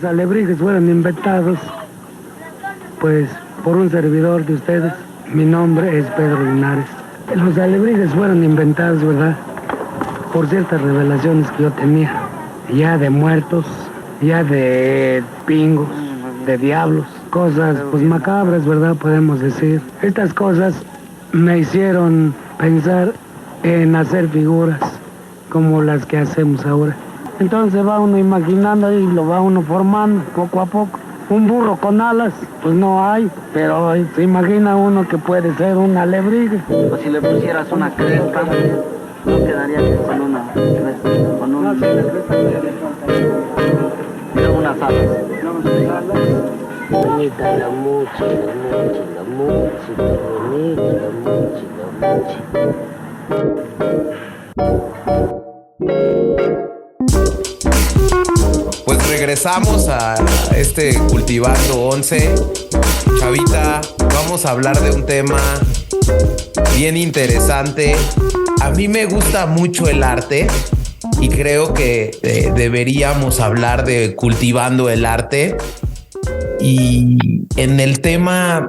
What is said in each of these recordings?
alebrijes fueron inventados, pues, por un servidor de ustedes. Mi nombre es Pedro Linares. Los alebrijes fueron inventados, ¿verdad?, por ciertas revelaciones que yo tenía, ya de muertos, ya de pingos, de diablos, cosas pues macabras, ¿verdad?, podemos decir. Estas cosas me hicieron pensar en hacer figuras como las que hacemos ahora. Entonces va uno imaginando y lo va uno formando poco a poco. Un burro con alas, pues no hay, pero se imagina uno que puede ser un alebrije. O si le pusieras una cresta, no quedaría con una cresta, con un... Mira, unas alas. Bonita la música, la música, bonita la música. Pues regresamos a este Cultivando 11. Chavita, vamos a hablar de un tema bien interesante. A mí me gusta mucho el arte y creo que deberíamos hablar de cultivando el arte. Y en el tema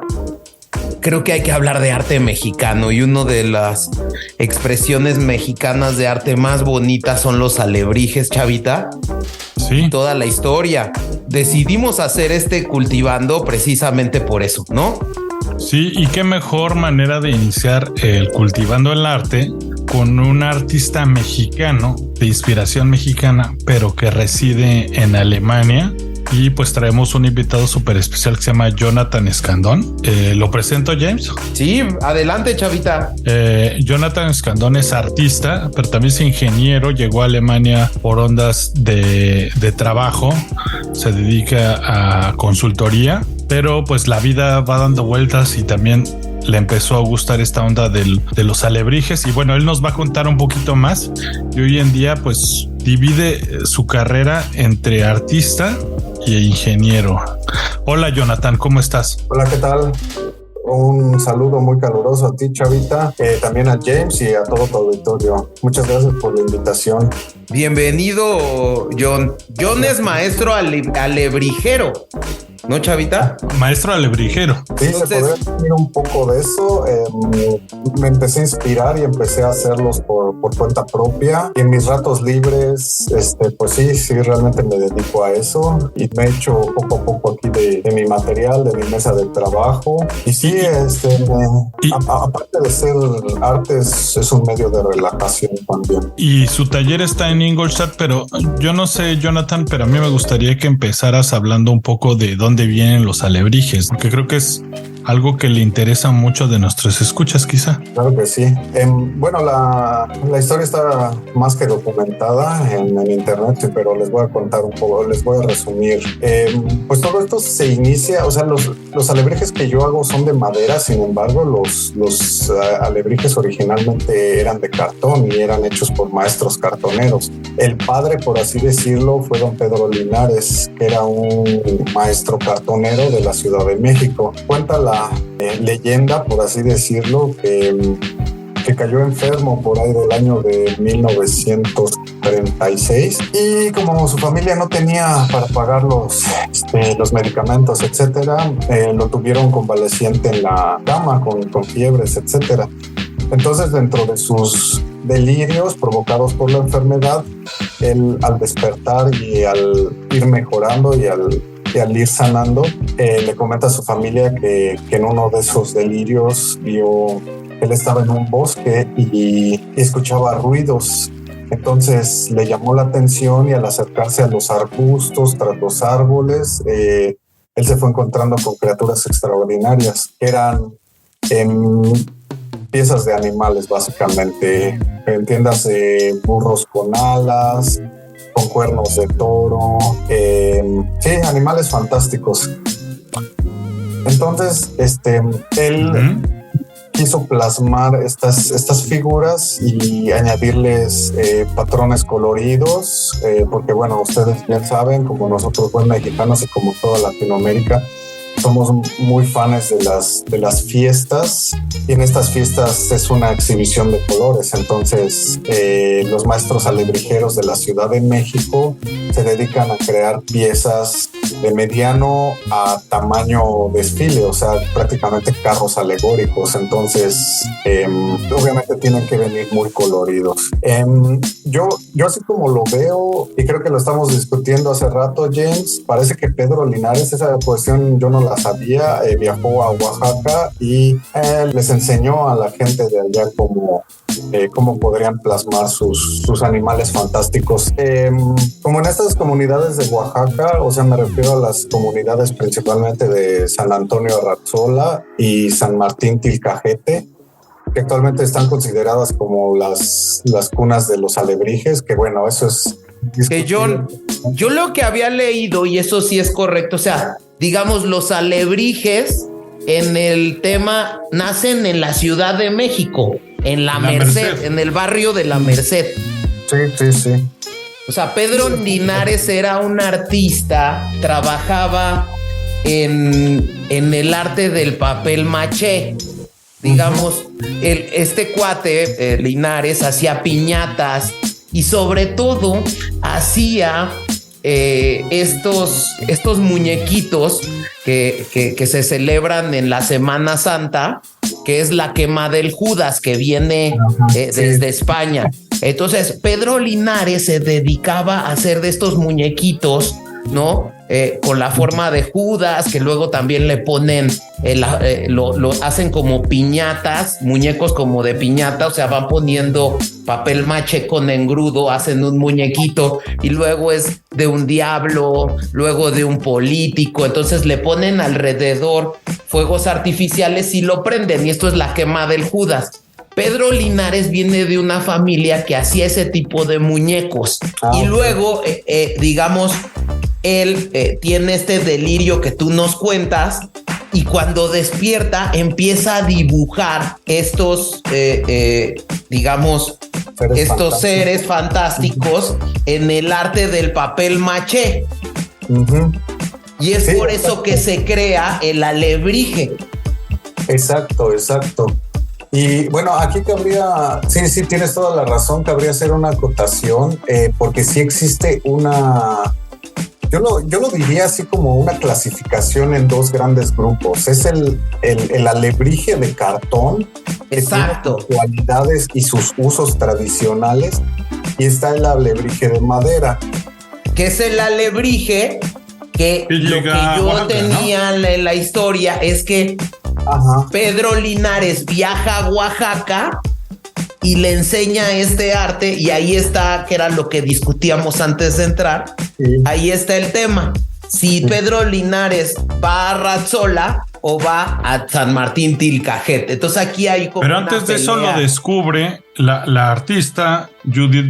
creo que hay que hablar de arte mexicano, y una de las expresiones mexicanas de arte más bonitas son los alebrijes, Chavita. Sí. Toda la historia. Decidimos hacer este Cultivando precisamente por eso, ¿no? Sí, y qué mejor manera de iniciar el Cultivando el Arte con un artista mexicano de inspiración mexicana, pero que reside en Alemania. Y pues traemos un invitado súper especial que se llama Jonathan Escandón. ¿Lo presento, James? Sí, adelante, Chavita. Jonathan Escandón es artista, pero también es ingeniero. Llegó a Alemania por ondas de trabajo. Se dedica a consultoría, pero pues la vida va dando vueltas y también le empezó a gustar esta onda de los alebrijes. Y bueno, él nos va a contar un poquito más. Y hoy en día pues divide su carrera entre artista y ingeniero. Hola, Jonathan, ¿cómo estás? Hola, ¿qué tal? Un saludo muy caluroso a ti, Chavita, también a James y a todo tu auditorio. Muchas gracias por la invitación. Bienvenido, John. John es maestro alebrijero, ¿no, Chavita? Maestro alebrijero. Sí, entonces, se podría decir un poco de eso. Me empecé a inspirar y empecé a hacerlos por cuenta propia. Y en mis ratos libres, pues sí, realmente me dedico a eso. Y me he hecho poco a poco aquí de mi material, de mi mesa de trabajo. Y sí, aparte de ser artes, es un medio de relajación también. Y su taller está en Ingolstadt, pero yo no sé, Jonathan, pero a mí me gustaría que empezaras hablando un poco de dónde vienen los alebrijes, porque creo que es algo que le interesa mucho de nuestros escuchas, quizá. Claro que sí. Bueno, la historia está más que documentada en internet, pero les voy a contar un poco, les voy a resumir. Pues todo esto se inicia, o sea, los alebrijes que yo hago son de madera, sin embargo, los alebrijes originalmente eran de cartón y eran hechos por maestros cartoneros. El padre, por así decirlo, fue don Pedro Linares, que era un maestro cartonero de la Ciudad de México. Cuenta la leyenda, por así decirlo, que cayó enfermo por ahí del año de 1936 y como su familia no tenía para pagar los medicamentos, etcétera, lo tuvieron convaleciente en la cama con fiebres, etcétera. Entonces, dentro de sus delirios provocados por la enfermedad, él, al despertar y al ir mejorando y al ir sanando, le comenta a su familia que en uno de esos delirios él estaba en un bosque y escuchaba ruidos. Entonces le llamó la atención y al acercarse a los arbustos, tras los árboles, él se fue encontrando con criaturas extraordinarias. Eran piezas de animales, básicamente. Entiéndase, burros con alas, con cuernos de toro, sí, animales fantásticos. Entonces, él quiso plasmar estas figuras y añadirles patrones coloridos, porque bueno, ustedes bien saben, como nosotros buen mexicanos y como toda Latinoamérica, somos muy fans de las fiestas, y en estas fiestas es una exhibición de colores. Entonces los maestros alebrijeros de la Ciudad de México se dedican a crear piezas de mediano a tamaño desfile, o sea, prácticamente carros alegóricos. Entonces obviamente tienen que venir muy coloridos. Yo así como lo veo, y creo que lo estamos discutiendo hace rato, James, parece que Pedro Linares, esa cuestión yo no la sabía, viajó a Oaxaca y les enseñó a la gente de allá cómo podrían plasmar sus animales fantásticos. Como en estas comunidades de Oaxaca, o sea, me refiero a las comunidades principalmente de San Antonio Arrazola y San Martín Tilcajete, que actualmente están consideradas como las cunas de los alebrijes, que bueno, eso es... Que yo lo que había leído, y eso sí es correcto, o sea, digamos, los alebrijes en el tema nacen en la Ciudad de México, en la Merced, en el barrio de la Merced. Sí. O sea, Pedro Linares era un artista, trabajaba en el arte del papel maché. Digamos, este cuate, Linares, hacía piñatas y sobre todo hacía estos muñequitos que se celebran en la Semana Santa, que es la quema del Judas, que viene desde España. Entonces, Pedro Linares se dedicaba a hacer de estos muñequitos, ¿no? Con la forma de Judas, que luego también le ponen, lo hacen como piñatas, muñecos como de piñata, o sea, van poniendo papel maché con engrudo, hacen un muñequito y luego es de un diablo, luego de un político, entonces le ponen alrededor fuegos artificiales y lo prenden, y esto es la quema del Judas. Pedro Linares viene de una familia que hacía ese tipo de muñecos y luego, digamos, él tiene este delirio que tú nos cuentas y cuando despierta empieza a dibujar estos, digamos, seres fantásticos en el arte del papel maché. Y es por eso que se crea el alebrije. Exacto. Y bueno, aquí cabría, sí, tienes toda la razón, cabría hacer una acotación, porque sí existe yo lo diría así como una clasificación en dos grandes grupos. Es el alebrije de cartón, que Exacto. tiene sus cualidades y sus usos tradicionales, y está el alebrije de madera. Que es el alebrije que lo que yo Oaxaca, tenía, ¿no? En la historia es que Pedro Linares viaja a Oaxaca y le enseña este arte, y ahí está, que era lo que discutíamos antes de entrar. Ahí está el tema. Si Pedro Linares va a Arrazola o va a San Martín Tilcajete. Entonces aquí hay como... Pero antes de eso lo descubre la artista Judith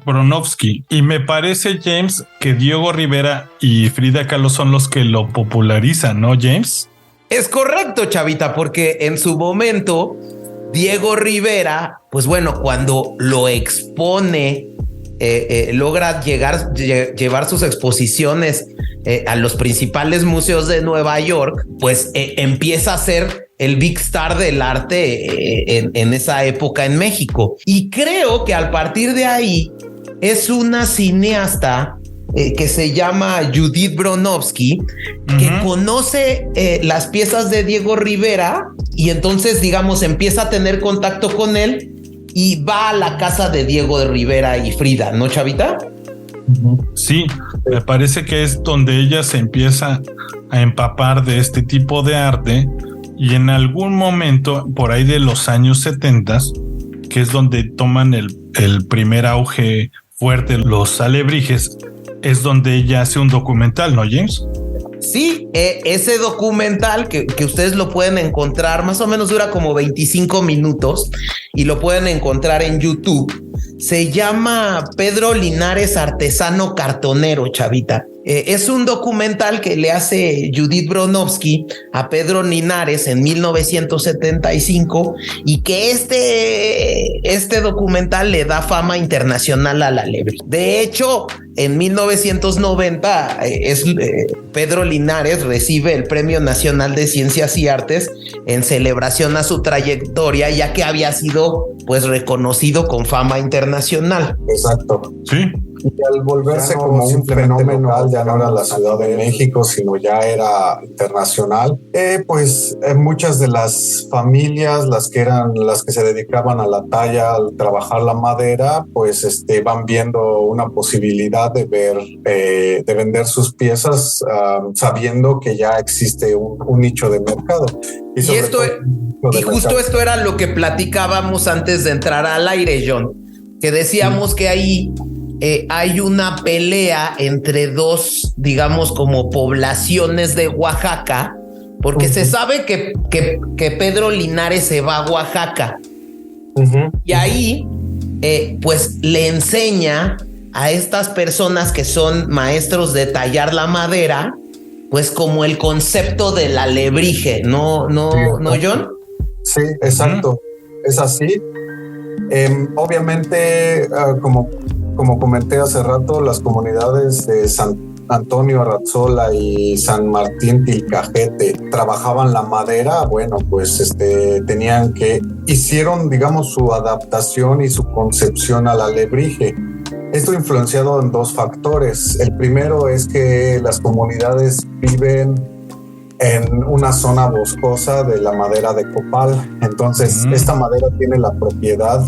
Bronowski. Y me parece, James, que Diego Rivera y Frida Kahlo son los que lo popularizan, ¿no, James? Es correcto, Chavita, porque en su momento Diego Rivera, pues bueno, cuando lo expone, logra llevar sus exposiciones a los principales museos de Nueva York, pues empieza a ser el big star del arte en esa época en México. Y creo que al partir de ahí es una cineasta que se llama Judith Bronowski, que conoce las piezas de Diego Rivera y entonces, digamos, empieza a tener contacto con él y va a la casa de Diego Rivera y Frida, ¿no, Chavita? Sí, me parece que es donde ella se empieza a empapar de este tipo de arte, y en algún momento, por ahí de los años 70, que es donde toman el primer auge fuerte los alebrijes, es donde ella hace un documental, ¿no, James? Sí, ese documental que ustedes lo pueden encontrar, más o menos dura como 25 minutos y lo pueden encontrar en YouTube. Se llama Pedro Linares Artesano Cartonero, Chavita. Es un documental que le hace Judith Bronowski a Pedro Linares en 1975 y que este documental le da fama internacional al alebrije. De hecho, en 1990 Pedro Linares recibe el Premio Nacional de Ciencias y Artes en celebración a su trayectoria, ya que había sido pues reconocido con fama internacional. Exacto. Sí. Y al volverse como un fenómeno local, ya no era la Ciudad de México, sino ya era internacional, pues muchas de las familias, las que se dedicaban a la talla, al trabajar la madera, pues van viendo una posibilidad de vender sus piezas, sabiendo que ya existe un nicho de mercado. Y justo esto era lo que platicábamos antes de entrar al aire, John, que decíamos que ahí hay una pelea entre dos, digamos, como poblaciones de Oaxaca, porque se sabe que Pedro Linares se va a Oaxaca. Y ahí, pues le enseña a estas personas que son maestros de tallar la madera, pues como el concepto del alebrije, ¿no, John? Sí, exacto. Es así. Obviamente, como comenté hace rato, las comunidades de San Antonio Arrazola y San Martín Tilcajete trabajaban la madera. Bueno, pues hicieron, digamos, su adaptación y su concepción al alebrije. Esto influenciado en dos factores. El primero es que las comunidades viven en una zona boscosa de la madera de copal. Entonces, esta madera tiene la propiedad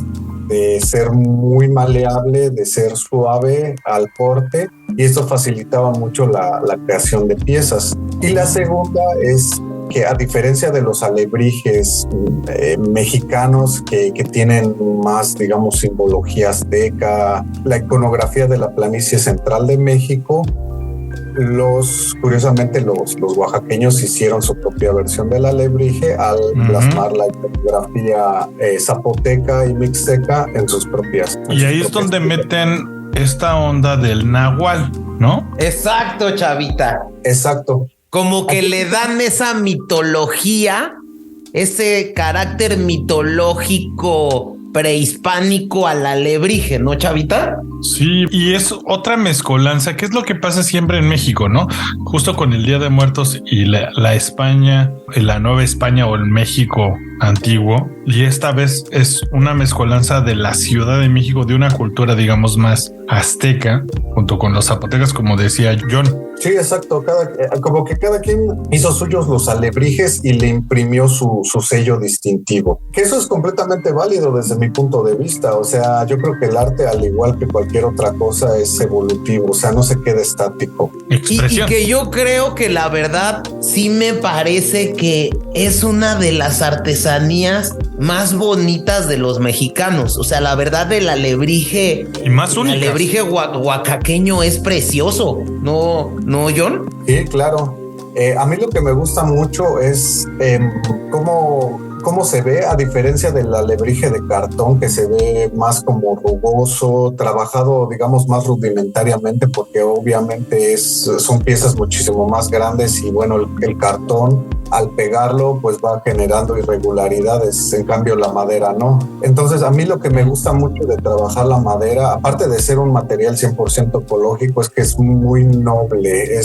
de ser muy maleable, de ser suave al corte, y esto facilitaba mucho la creación de piezas. Y la segunda es que, a diferencia de los alebrijes mexicanos que tienen más, digamos, simbología azteca, la iconografía de la planicie central de México, curiosamente los oaxaqueños hicieron su propia versión del alebrije al plasmar la iconografía zapoteca y mixteca en sus propias. Y ahí es donde meten esta onda del náhuatl, ¿no? Exacto, chavita. Exacto. Como que le dan esa mitología, ese carácter mitológico prehispánico al alebrije, ¿no, chavita? Sí, y es otra mezcolanza, que es lo que pasa siempre en México, ¿no? Justo con el Día de Muertos y la España, la Nueva España o el México antiguo, y esta vez es una mezcolanza de la Ciudad de México, de una cultura, digamos, más azteca, junto con los zapotecas, como decía John. Sí, exacto. Como que cada quien hizo suyos los alebrijes y le imprimió su sello distintivo. Que eso es completamente válido desde mi punto de vista. O sea, yo creo que el arte, al igual que cualquier otra cosa, es evolutivo. O sea, no se queda estático. Y que yo creo que la verdad sí me parece que es una de las artesanías más bonitas de los mexicanos. O sea, la verdad, el alebrije y más únicas. El alebrije oaxaqueño es precioso, ¿no, John? Sí, claro. A mí lo que me gusta mucho es cómo se ve, a diferencia del alebrije de cartón, que se ve más como rugoso, trabajado, digamos, más rudimentariamente, porque obviamente son piezas muchísimo más grandes, y bueno, el cartón, al pegarlo, pues va generando irregularidades. En cambio, la madera no. Entonces, a mí lo que me gusta mucho de trabajar la madera, aparte de ser un material 100% ecológico, es que es muy noble.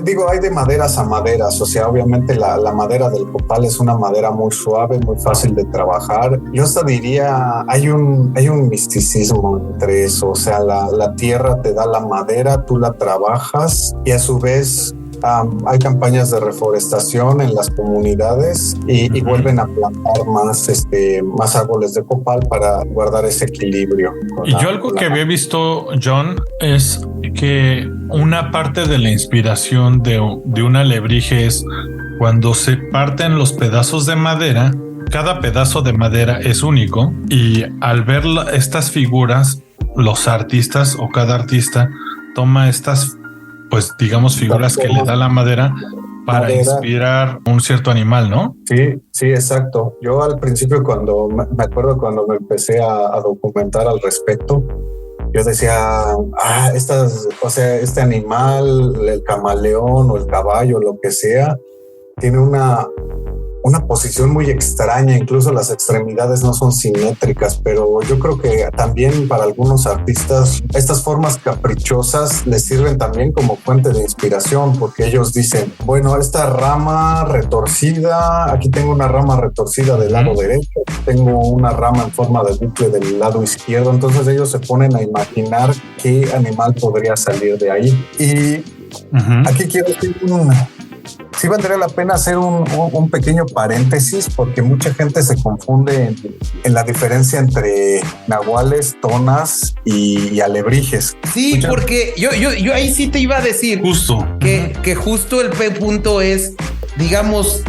Digo, hay de maderas a maderas. O sea, obviamente la madera del copal es una madera muy suave, muy fácil de trabajar. Yo hasta diría, hay un misticismo entre eso. O sea, la tierra te da la madera, tú la trabajas, y a su vez hay campañas de reforestación en las comunidades y vuelven a plantar más árboles de copal para guardar ese equilibrio. Y yo algo que había visto, John, es que una parte de la inspiración de un alebrije es cuando se parten los pedazos de madera. Cada pedazo de madera es único, y al ver estas figuras, los artistas o cada artista toma estas, pues digamos, figuras que le da la madera para inspirar un cierto animal, ¿no? Sí, exacto. Yo al principio, me acuerdo cuando me empecé a documentar al respecto, yo decía, este animal, el camaleón o el caballo, lo que sea, tiene una posición muy extraña, incluso las extremidades no son simétricas, pero yo creo que también para algunos artistas estas formas caprichosas les sirven también como fuente de inspiración, porque ellos dicen, bueno, esta rama retorcida, aquí tengo una rama retorcida del lado derecho, tengo una rama en forma de bucle del lado izquierdo, entonces ellos se ponen a imaginar qué animal podría salir de ahí. Y aquí quiero decir sí valdría la pena hacer un pequeño paréntesis, porque mucha gente se confunde en la diferencia entre nahuales, tonas y alebrijes. Sí, porque yo ahí sí te iba a decir justo que justo el punto es, digamos,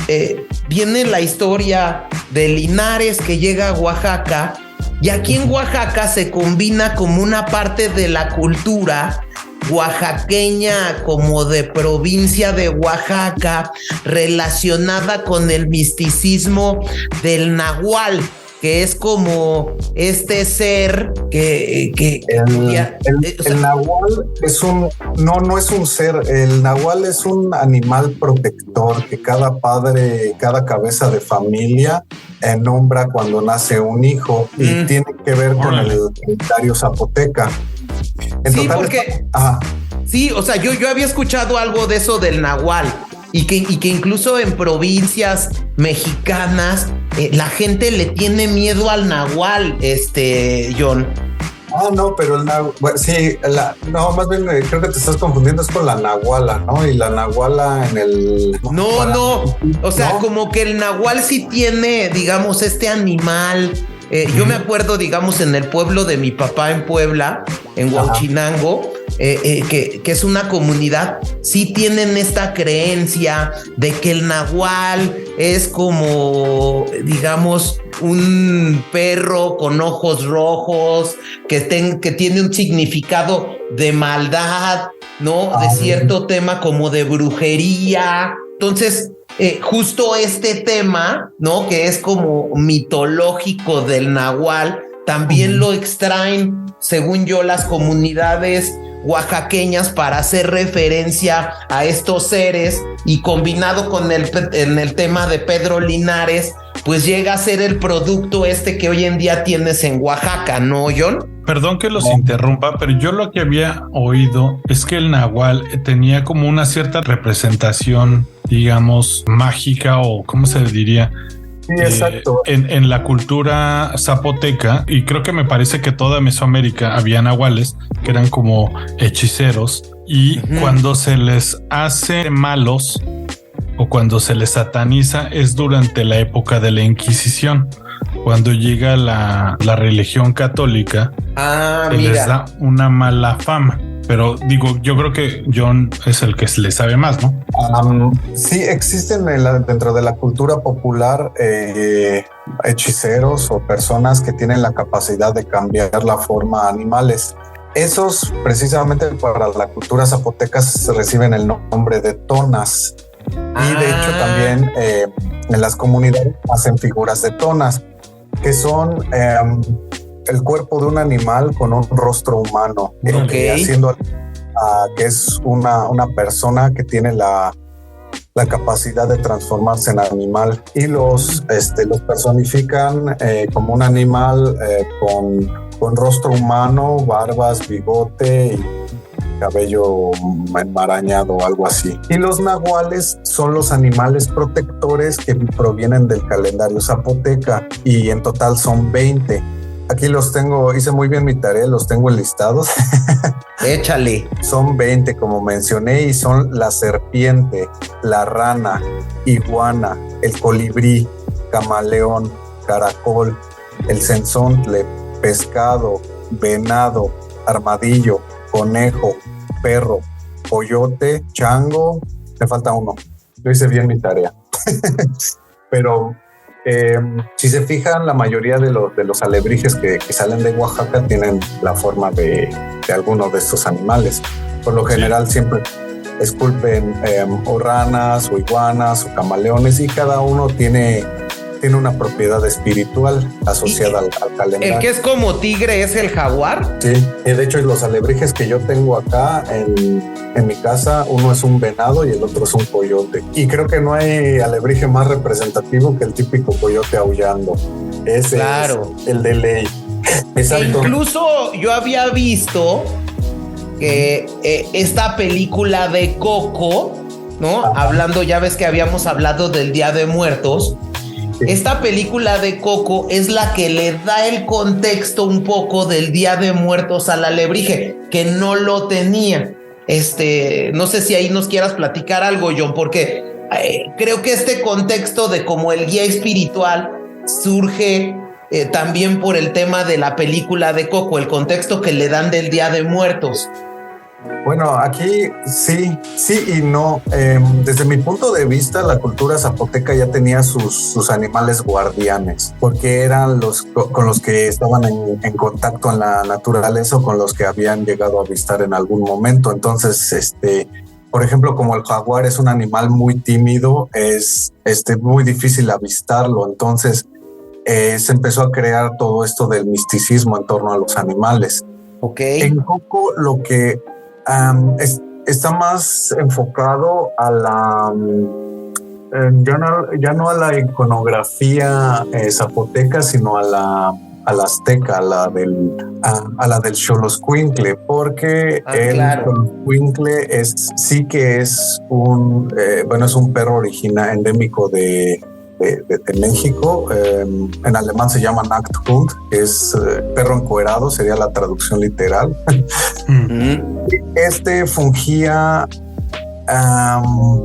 viene la historia de Linares que llega a Oaxaca, y aquí en Oaxaca se combina como una parte de la cultura oaxaqueña, como de provincia de Oaxaca, relacionada con el misticismo del nahual, que es como este ser que el nahual es no es un ser, el nahual es un animal protector que cada padre, cada cabeza de familia nombra cuando nace un hijo, y tiene que ver con el calendario zapoteca. Sí, porque sí, o sea, yo había escuchado algo de eso del nahual, y que incluso en provincias mexicanas la gente le tiene miedo al nahual, John. No, pero el nahual, sí, más bien creo que te estás confundiendo, es con la nahuala, ¿no? Y la nahuala en el... No, o sea, como que el nahual sí tiene, digamos, este animal. Yo me acuerdo, digamos, en el pueblo de mi papá en Puebla, en Huauchinango, que es una comunidad, sí tienen esta creencia de que el nahual es como, digamos, un perro con ojos rojos, que tiene un significado de maldad, ¿no? De cierto tema como de brujería. Entonces, justo este tema, ¿no? Que es como mitológico del nahual, también lo extraen, según yo, las comunidades oaxaqueñas para hacer referencia a estos seres, y combinado con el tema de Pedro Linares, pues llega a ser el producto que hoy en día tienes en Oaxaca, ¿no, John? Perdón que los interrumpa, pero yo lo que había oído es que el nahual tenía como una cierta representación, digamos, mágica, o ¿cómo se diría? Sí, exacto. En la cultura zapoteca, y creo que me parece que toda Mesoamérica había nahuales que eran como hechiceros, y cuando se les hace malos o cuando se les sataniza es durante la época de la Inquisición, cuando llega la religión católica. Les da una mala fama. Pero digo, yo creo que John es el que le sabe más, ¿no? Sí, existen dentro de la cultura popular hechiceros o personas que tienen la capacidad de cambiar la forma a animales. Esos, precisamente para la cultura zapoteca, se reciben el nombre de tonas. Y de hecho también en las comunidades hacen figuras de tonas, que son el cuerpo de un animal con un rostro humano, haciendo que es una persona que tiene la capacidad de transformarse en animal, y los personifican como un animal con rostro humano, barbas, bigote y cabello enmarañado o algo así. Y los nahuales son los animales protectores que provienen del calendario zapoteca, y en total son 20. Aquí los tengo, hice muy bien mi tarea, los tengo enlistados. Échale. Son 20, como mencioné, y son la serpiente, la rana, iguana, el colibrí, camaleón, caracol, el cenzontle, pescado, venado, armadillo, conejo, perro, coyote, chango. Me falta uno. Yo hice bien mi tarea. Pero si se fijan, la mayoría de los alebrijes que salen de Oaxaca tienen la forma de alguno de estos animales. Por lo general siempre esculpen o ranas o iguanas o camaleones, y cada uno tiene tiene una propiedad espiritual asociada al calendario. ¿El que es como tigre es el jaguar? Sí, y de hecho los alebrijes que yo tengo acá en mi casa, uno es un venado y el otro es un coyote. Y creo que no hay alebrije más representativo que el típico coyote aullando. Ese claro. Es el de ley. Exacto. E incluso yo había visto que esta película de Coco, ¿no? Ajá. Hablando, ya ves que habíamos hablado del Día de Muertos. Sí. Esta película de Coco es la que le da el contexto un poco del Día de Muertos al alebrije, que no lo tenía. No sé si ahí nos quieras platicar algo, John, porque creo que este contexto de como el guía espiritual surge también por el tema de la película de Coco, el contexto que le dan del Día de Muertos. Bueno, aquí sí y no. Desde mi punto de vista, la cultura zapoteca ya tenía sus animales guardianes, porque eran los con los que estaban en contacto en la naturaleza o con los que habían llegado a avistar en algún momento. Entonces, por ejemplo, como el jaguar es un animal muy tímido, es muy difícil avistarlo. Entonces, se empezó a crear todo esto del misticismo en torno a los animales. Okay. En Coco lo que está más enfocado a la ya no a la iconografía zapoteca, sino a la azteca, a la del Xoloscuincle, porque el Xoloscuincle sí que es un perro original endémico de México. En alemán se llama Nackthund, que es perro encuerado, sería la traducción literal. Fungía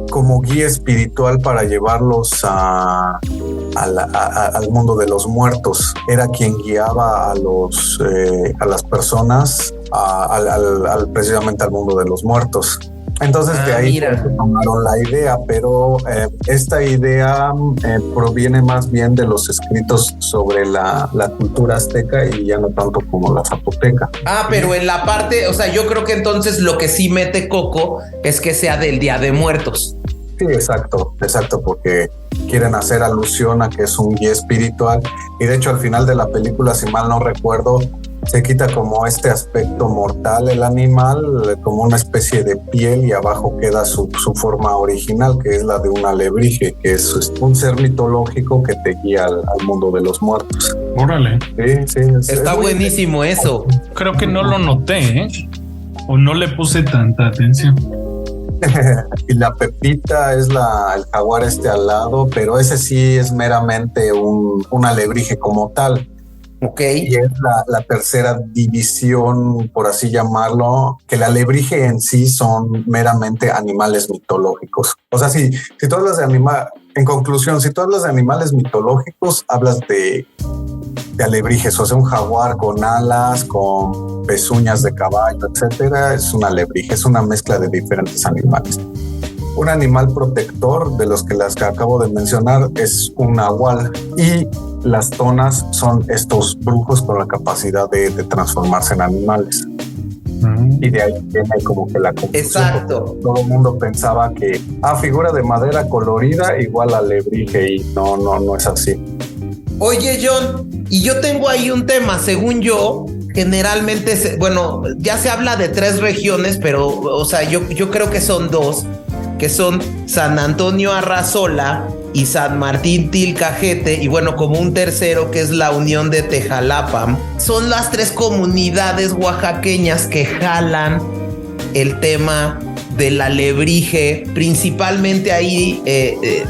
como guía espiritual para llevarlos al mundo de los muertos. Era quien guiaba a las personas precisamente al mundo de los muertos. Entonces de ahí tomaron la idea, pero esta idea proviene más bien de los escritos sobre la cultura azteca y ya no tanto como la zapoteca. Pero en la parte, o sea, yo creo que entonces lo que sí mete Coco es que sea del Día de Muertos. Sí, exacto, porque quieren hacer alusión a que es un guía espiritual y de hecho al final de la película, si mal no recuerdo, se quita como este aspecto mortal el animal, como una especie de piel, y abajo queda su forma original, que es la de un alebrije, que es un ser mitológico que te guía al mundo de los muertos. Órale. Sí. Está buenísimo eso. Creo que no lo noté, o no le puse tanta atención. Y la Pepita es el jaguar al lado, pero ese sí es meramente un alebrije como tal. Okay. Y es la tercera división, por así llamarlo, que el alebrije en sí son meramente animales mitológicos. O sea, si tú hablas de en conclusión, si tú hablas de animales mitológicos, hablas de alebrijes, o sea, un jaguar con alas, con pezuñas de caballo, etcétera, es un alebrije, es una mezcla de diferentes animales. Un animal protector de los que las que acabo de mencionar es un nahual, y las tonas son estos brujos con la capacidad de transformarse en animales. Y de ahí viene como que la confusión. Exacto. Todo el mundo pensaba que figura de madera colorida igual alebrije, y no es así. Oye, John, y yo tengo ahí un tema. Según yo, generalmente ya se habla de 3 regiones, pero o sea, yo creo que son 2, que son San Antonio Arrazola y San Martín Tilcajete, y bueno, como un tercero que es la Unión de Tejalapa. Son las 3 comunidades oaxaqueñas que jalan el tema del alebrije, principalmente ahí.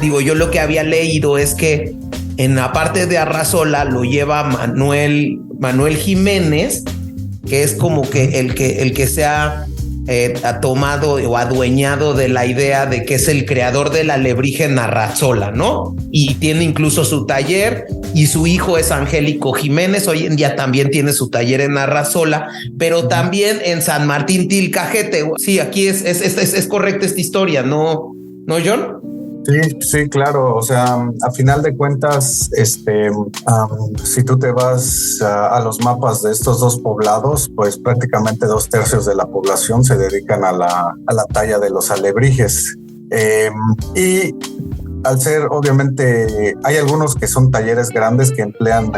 Yo lo que había leído es que en la parte de Arrazola lo lleva Manuel Jiménez, que es como que el que se ha tomado o adueñado de la idea de que es el creador del alebrije en Arrazola, ¿no? Y tiene incluso su taller, y su hijo es Angélico Jiménez, hoy en día también tiene su taller en Arrazola, pero también en San Martín Tilcajete. Sí, aquí es correcta esta historia, ¿no, John? Sí, claro. O sea, a final de cuentas, si tú te vas a los mapas de estos 2 poblados, pues prácticamente 2/3 de la población se dedican a la talla de los alebrijes. Y al ser, obviamente, hay algunos que son talleres grandes que emplean,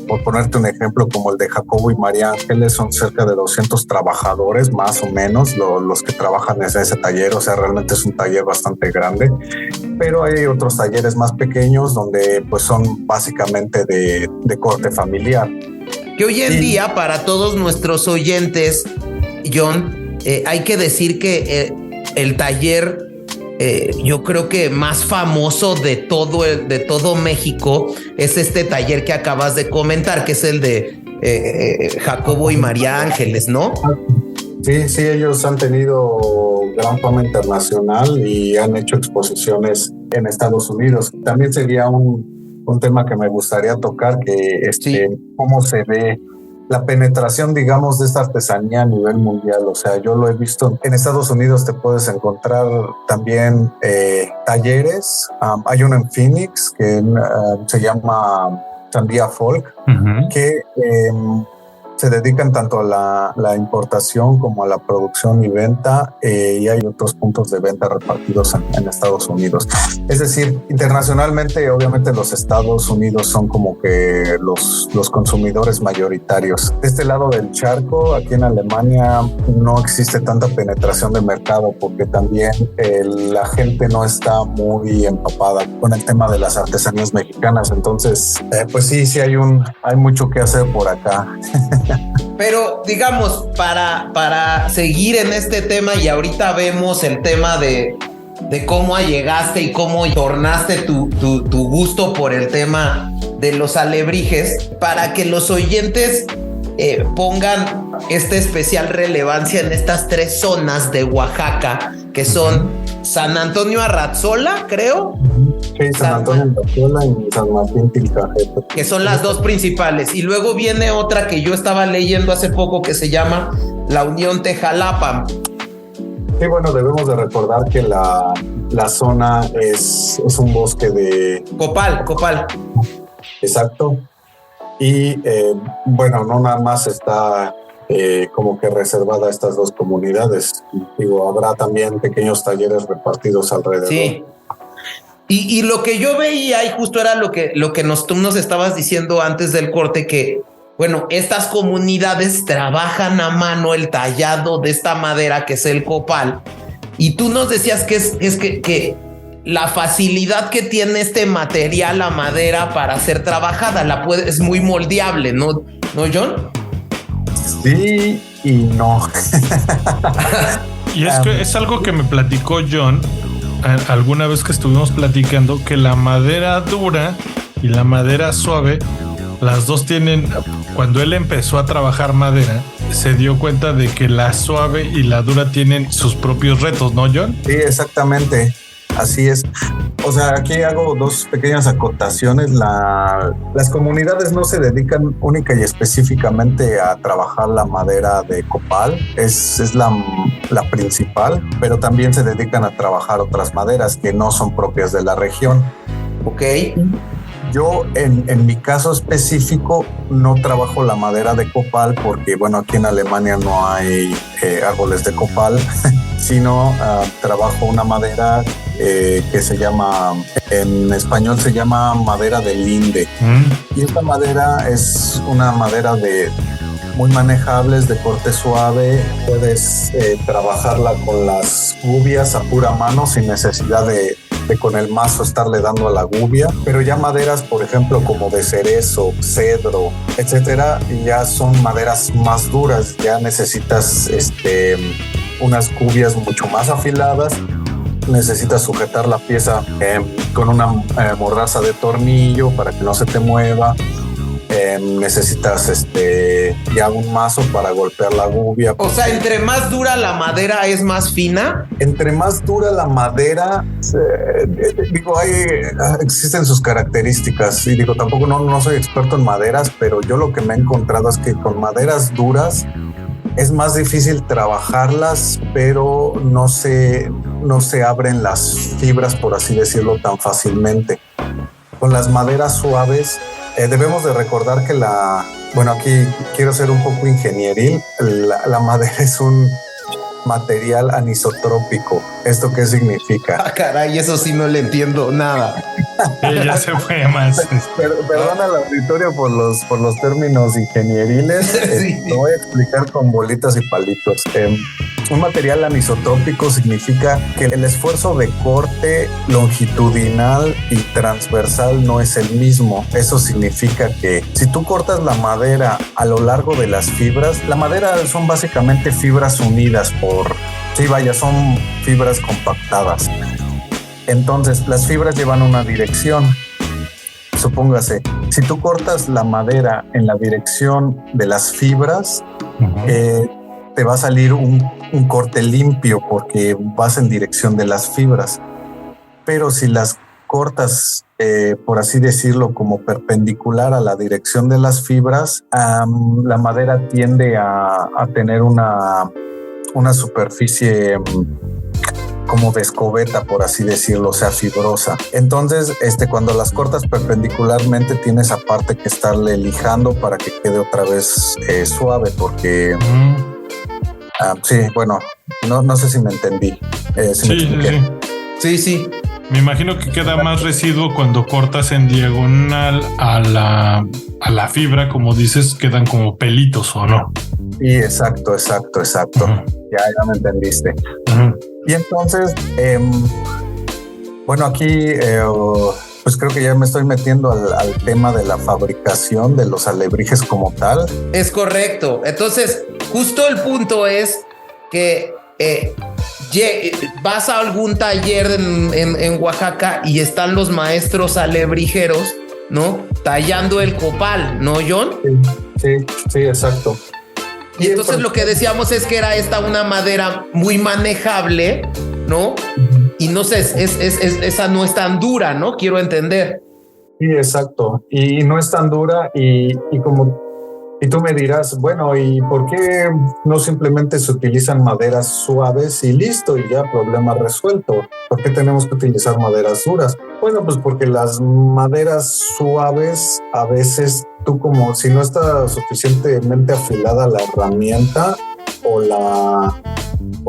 por ponerte un ejemplo, como el de Jacobo y María Ángeles, son cerca de 200 trabajadores, más o menos, los que trabajan en ese taller. O sea, realmente es un taller bastante grande, pero hay otros talleres más pequeños donde pues son básicamente de corte familiar. Que hoy en día, para todos nuestros oyentes, John, hay que decir que el taller, yo creo que más famoso de todo México es este taller que acabas de comentar, que es el de Jacobo y María Ángeles, ¿no? Sí, ellos han tenido gran fama internacional y han hecho exposiciones en Estados Unidos. También sería un tema que me gustaría tocar, que cómo se ve la penetración, digamos, de esta artesanía a nivel mundial. O sea, yo lo he visto en Estados Unidos, te puedes encontrar también talleres. Hay uno en Phoenix que se llama Sandía Folk, que se dedican tanto a la importación como a la producción y venta, y hay otros puntos de venta repartidos en Estados Unidos. Es decir, internacionalmente, obviamente los Estados Unidos son como que los consumidores mayoritarios. De este lado del charco, aquí en Alemania, no existe tanta penetración de mercado porque también la gente no está muy empapada con el tema de las artesanías mexicanas. Entonces, pues sí hay mucho que hacer por acá. Pero digamos, para seguir en este tema, y ahorita vemos el tema de cómo llegaste y cómo tornaste tu gusto por el tema de los alebrijes, para que los oyentes pongan esta especial relevancia en estas 3 zonas de Oaxaca, que son San Antonio Arrazola, creo. Sí, San Antonio Arrazola y San Martín Tilcajete. Que son las 2 principales. Y luego viene otra que yo estaba leyendo hace poco que se llama La Unión Tejalapa. Sí, bueno, debemos de recordar que la zona es un bosque de... Copal. Exacto. Y bueno, no nada más está como que reservada a estas 2 comunidades. Digo, habrá también pequeños talleres repartidos alrededor. Sí. Y lo que yo veía, y justo era lo que tú nos estabas diciendo antes del corte, que bueno, estas comunidades trabajan a mano el tallado de esta madera que es el copal, y tú nos decías que la facilidad que tiene este material, la madera, para ser trabajada, es muy moldeable, ¿no, John? Sí y no. Y es que es algo que me platicó John alguna vez que estuvimos platicando, que la madera dura y la madera suave, las dos tienen, cuando él empezó a trabajar madera, se dio cuenta de que la suave y la dura tienen sus propios retos, ¿no, John? Sí, exactamente. Así es. O sea, aquí hago 2 pequeñas acotaciones. Las comunidades no se dedican única y específicamente a trabajar la madera de copal, es la principal, pero también se dedican a trabajar otras maderas que no son propias de la región. Ok. Yo en mi caso específico no trabajo la madera de copal porque, bueno, aquí en Alemania no hay árboles de copal, sino trabajo una madera que se llama, en español se llama madera de linde. Y esta madera es una madera muy manejables, de corte suave. Puedes trabajarla con las gubias a pura mano sin necesidad de con el mazo estarle dando a la gubia, pero ya maderas, por ejemplo, como de cerezo, cedro, etcétera, ya son maderas más duras. Ya necesitas unas gubias mucho más afiladas. Necesitas sujetar la pieza con una mordaza de tornillo para que no se te mueva. Necesitas ya un mazo para golpear la gubia. O sea, entre más dura la madera es más fina. Entre más dura la madera, existen sus características. Y digo, tampoco no soy experto en maderas, pero yo lo que me he encontrado es que con maderas duras es más difícil trabajarlas, pero no se abren las fibras, por así decirlo, tan fácilmente. Con las maderas suaves, debemos de recordar que aquí quiero ser un poco ingenieril. La madera es un material anisotrópico. ¿Esto qué significa? Ah, caray, eso sí no le entiendo nada. Ya se fue más. Perdona al auditorio por los términos ingenieriles. Sí. Lo voy a explicar con bolitas y palitos. Un material anisotrópico significa que el esfuerzo de corte longitudinal y transversal no es el mismo. Eso significa que si tú cortas la madera a lo largo de las fibras, la madera son básicamente fibras unidas son fibras compactadas. Entonces, las fibras llevan una dirección. Supóngase, si tú cortas la madera en la dirección de las fibras, te va a salir un corte limpio porque vas en dirección de las fibras. Pero si las cortas, por así decirlo, como perpendicular a la dirección de las fibras, la madera tiende a tener una superficie como de escobeta, por así decirlo, o sea, fibrosa. Entonces, cuando las cortas perpendicularmente, tienes aparte que estarle lijando para que quede otra vez suave, porque sí, bueno, no sé si me entendí. Sí. Me imagino que queda más residuo cuando cortas en diagonal a la fibra, como dices, quedan como pelitos, ¿o no? Sí, exacto. Ya me entendiste. Y entonces, bueno, aquí pues creo que ya me estoy metiendo al tema de la fabricación de los alebrijes como tal. Es correcto. Entonces, justo el punto es que vas a algún taller en Oaxaca y están los maestros alebrijeros, ¿no? Tallando el copal, ¿no, John? Sí, exacto. Y entonces lo que decíamos es que era una madera muy manejable, ¿no? Y no sé, esa no es tan dura, ¿no? Quiero entender. Sí, exacto. Y no es tan dura y tú me dirás, bueno, ¿y por qué no simplemente se utilizan maderas suaves y listo y ya problema resuelto? ¿Por qué tenemos que utilizar maderas duras? Bueno, pues porque las maderas suaves a veces tú, como si no está suficientemente afilada la herramienta o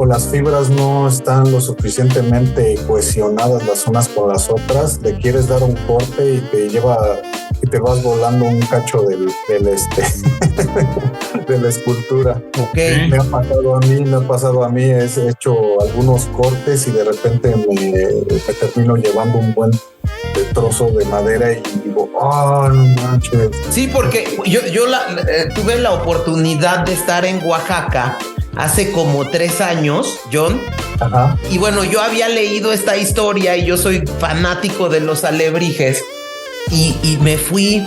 las fibras no están lo suficientemente cohesionadas las unas con las otras, le quieres dar un corte y te vas volando un cacho de la escultura. Okay. Me ha pasado a mí, he hecho algunos cortes y de repente me termino llevando un buen trozo de madera y digo, no manches. Sí, porque yo tuve la oportunidad de estar en Oaxaca hace como 3 años, John. Ajá. Y bueno, yo había leído esta historia y yo soy fanático de los alebrijes y me fui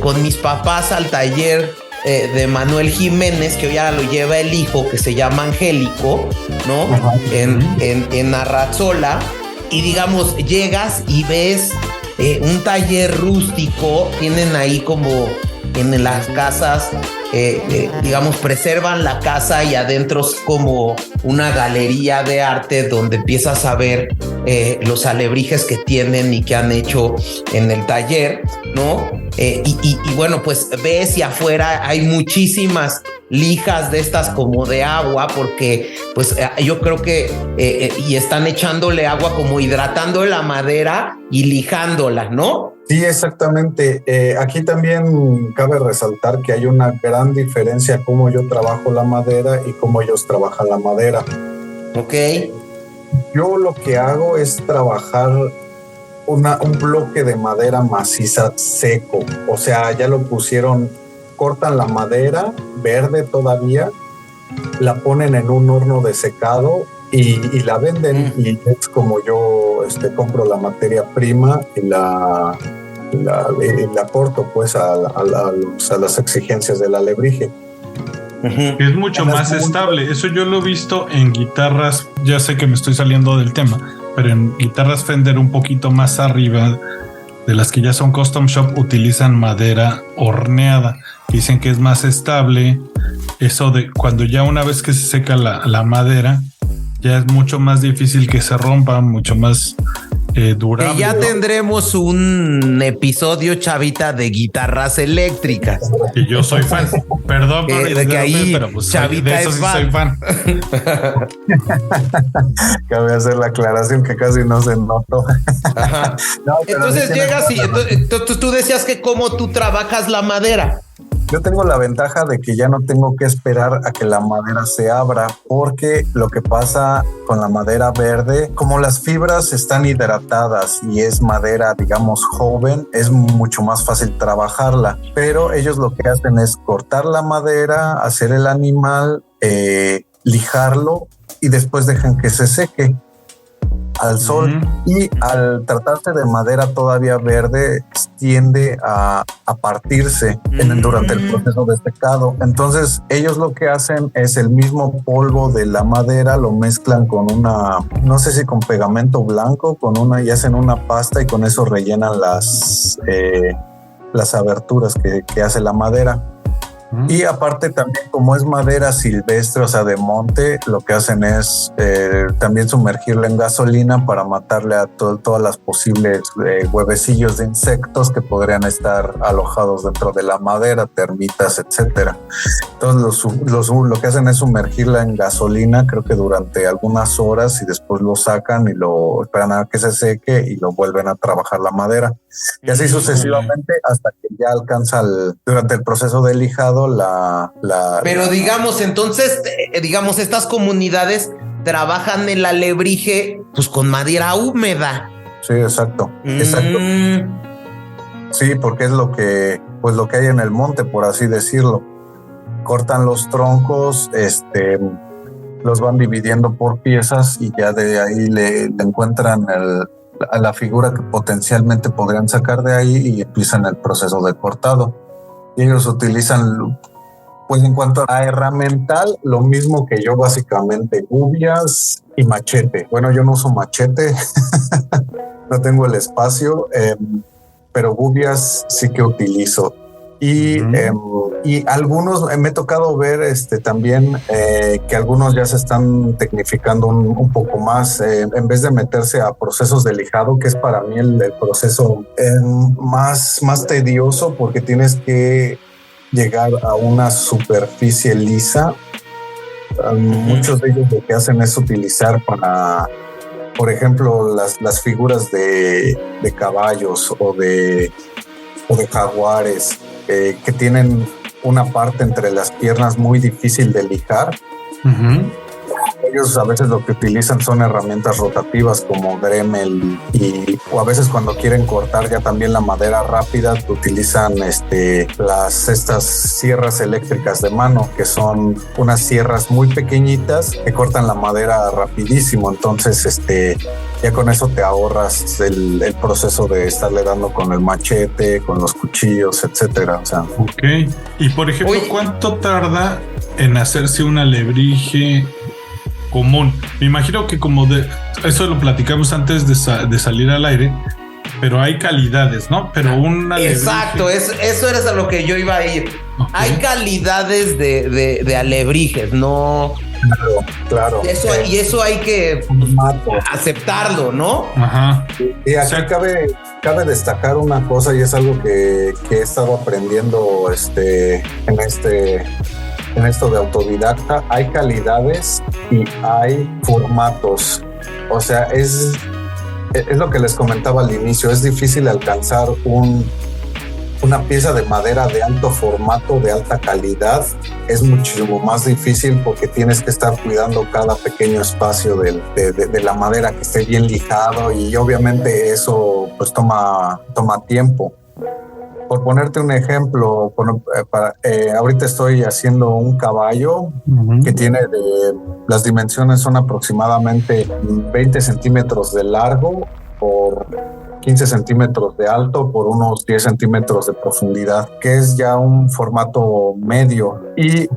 con mis papás al taller de Manuel Jiménez, que hoy ya lo lleva el hijo, que se llama Angélico, ¿no? Ajá. En Arrazola. Y digamos, llegas y ves un taller rústico, tienen ahí como en las casas, digamos, preservan la casa y adentro es como una galería de arte donde empiezas a ver los alebrijes que tienen y que han hecho en el taller, ¿no? Y bueno, pues ves y afuera hay muchísimas lijas de estas como de agua, porque pues yo creo que y están echándole agua, como hidratando la madera y lijándola, ¿no? Sí, exactamente. Aquí también cabe resaltar que hay una gran diferencia cómo yo trabajo la madera y cómo ellos trabajan la madera. Ok. Yo lo que hago es trabajar un bloque de madera maciza seco. O sea, ya lo pusieron, cortan la madera verde todavía, la ponen en un horno de secado y la venden. Y es como yo compro la materia prima y la aporto pues a las exigencias del alebrije. Es mucho más estable. Eso yo lo he visto en guitarras, ya sé que me estoy saliendo del tema, pero en guitarras Fender un poquito más arriba, de las que ya son custom shop, utilizan madera horneada. Dicen que es más estable. Eso de cuando ya una vez que se seca la madera, ya es mucho más difícil que se rompa, mucho más durable. Que ya ¿no? tendremos un episodio, Chavita, de guitarras eléctricas. Que yo soy fan. Perdón por De que ahí pero pues Chavita de eso es sí fan. soy fan. Cabe hacer la aclaración que casi no se notó. Ajá. No, pero Entonces sí tiene llegas y razón. entonces tú decías que cómo tú trabajas la madera. Yo tengo la ventaja de que ya no tengo que esperar a que la madera se abra, porque lo que pasa con la madera verde, como las fibras están hidratadas y es madera, digamos, joven, es mucho más fácil trabajarla. Pero ellos lo que hacen es cortar la madera, hacer el animal, lijarlo y después dejan que se seque al sol. Y al tratarse de madera todavía verde tiende a partirse durante el proceso de secado. Entonces ellos lo que hacen es el mismo polvo de la madera, lo mezclan con una, no sé si con pegamento blanco, y hacen una pasta y con eso rellenan las aberturas que hace la madera. Y aparte también, como es madera silvestre, o sea, de monte, lo que hacen es también sumergirla en gasolina para matarle a todas las posibles huevecillos de insectos que podrían estar alojados dentro de la madera, termitas, etcétera. Entonces lo que hacen es sumergirla en gasolina, creo que durante algunas horas, y después lo sacan y lo esperan a que se seque y lo vuelven a trabajar la madera. Y así sucesivamente hasta que ya alcanza durante el proceso de lijado Pero digamos, entonces, estas comunidades trabajan el alebrije pues con madera húmeda. Sí, exacto. Exacto. Sí, porque es lo que hay en el monte, por así decirlo. Cortan los troncos, los van dividiendo por piezas y ya de ahí le encuentran a la figura que potencialmente podrían sacar de ahí y empiezan el proceso de cortado. Y ellos utilizan, pues en cuanto a herramental, lo mismo que yo básicamente, gubias y machete. Bueno, yo no uso machete, no tengo el espacio, pero gubias sí que utilizo. Y algunos, me ha tocado ver también que algunos ya se están tecnificando un poco más, en vez de meterse a procesos de lijado, que es para mí el proceso más tedioso, porque tienes que llegar a una superficie lisa. Muchos de ellos lo que hacen es utilizar para, por ejemplo, las figuras de caballos o de jaguares, que tienen una parte entre las piernas muy difícil de lijar. Ellos a veces lo que utilizan son herramientas rotativas como Dremel o a veces cuando quieren cortar ya también la madera rápida utilizan estas sierras eléctricas de mano, que son unas sierras muy pequeñitas que cortan la madera rapidísimo. Entonces ya con eso te ahorras el proceso de estarle dando con el machete, con los cuchillos, etcétera. O sea, ok. Y por ejemplo, ¿cuánto tarda en hacerse un alebrije común? Me imagino que eso lo platicamos antes de salir al aire, pero hay calidades, ¿no? Pero un alebrije... Exacto, eso era a lo que yo iba a ir. Okay. Hay calidades de alebrijes, ¿no? Claro. Y eso hay que aceptarlo, ¿no? Ajá. Y aquí cabe destacar una cosa, y es algo que he estado aprendiendo en esto de autodidacta. Hay calidades y hay formatos. O sea, es lo que les comentaba al inicio. Es difícil alcanzar una pieza de madera de alto formato, de alta calidad. Es muchísimo más difícil porque tienes que estar cuidando cada pequeño espacio de la madera, que esté bien lijado, y obviamente eso pues toma tiempo. Por ponerte un ejemplo, ahorita estoy haciendo un caballo que tiene las dimensiones son aproximadamente 20 centímetros de largo por 15 centímetros de alto por unos 10 centímetros de profundidad, que es ya un formato medio. Y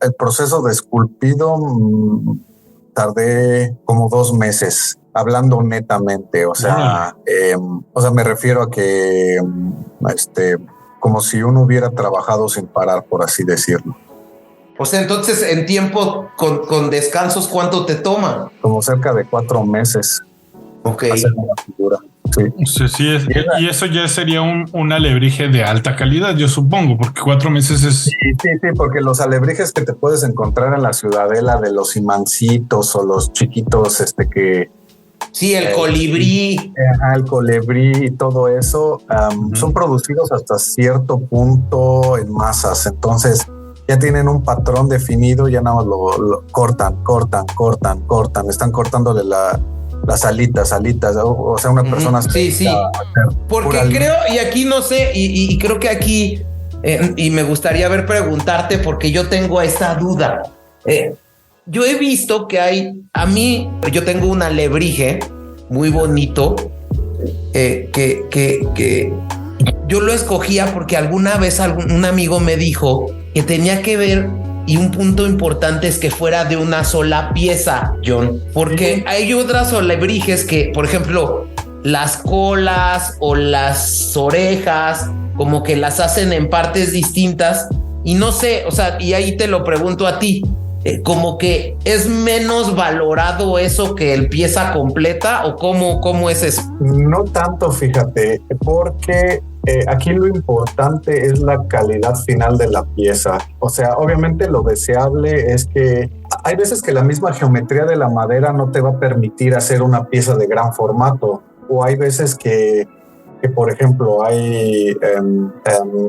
el proceso de esculpido tardé como 2 meses. Hablando netamente, o sea, me refiero a que como si uno hubiera trabajado sin parar, por así decirlo. O sea, entonces en tiempo con descansos, ¿cuánto te toma? Como cerca de 4 meses. Ok. hacer una figura. Sí. Sí, y eso ya sería un alebrije de alta calidad, yo supongo, porque 4 meses es... Sí, porque los alebrijes que te puedes encontrar en la Ciudadela, de los imancitos o los chiquitos que... Sí, el colibrí. El colibrí y todo eso son producidos hasta cierto punto en masas. Entonces ya tienen un patrón definido, ya nada más lo cortan. Están cortándole las alitas. O sea, una persona... Sí. Porque creo, y aquí no sé, y creo que aquí, y me gustaría preguntarte, porque yo tengo esa duda. Yo he visto que yo tengo un alebrije muy bonito que yo lo escogía porque alguna vez un amigo me dijo que tenía que ver, y un punto importante es que fuera de una sola pieza, John, porque hay otras alebrijes que, por ejemplo, las colas o las orejas, como que las hacen en partes distintas, y no sé, o sea, y ahí te lo pregunto a ti. Como que es menos valorado eso que el pieza completa, o cómo es eso. No tanto, fíjate, porque aquí lo importante es la calidad final de la pieza. O sea, obviamente lo deseable es que hay veces que la misma geometría de la madera no te va a permitir hacer una pieza de gran formato, o hay veces que por ejemplo hay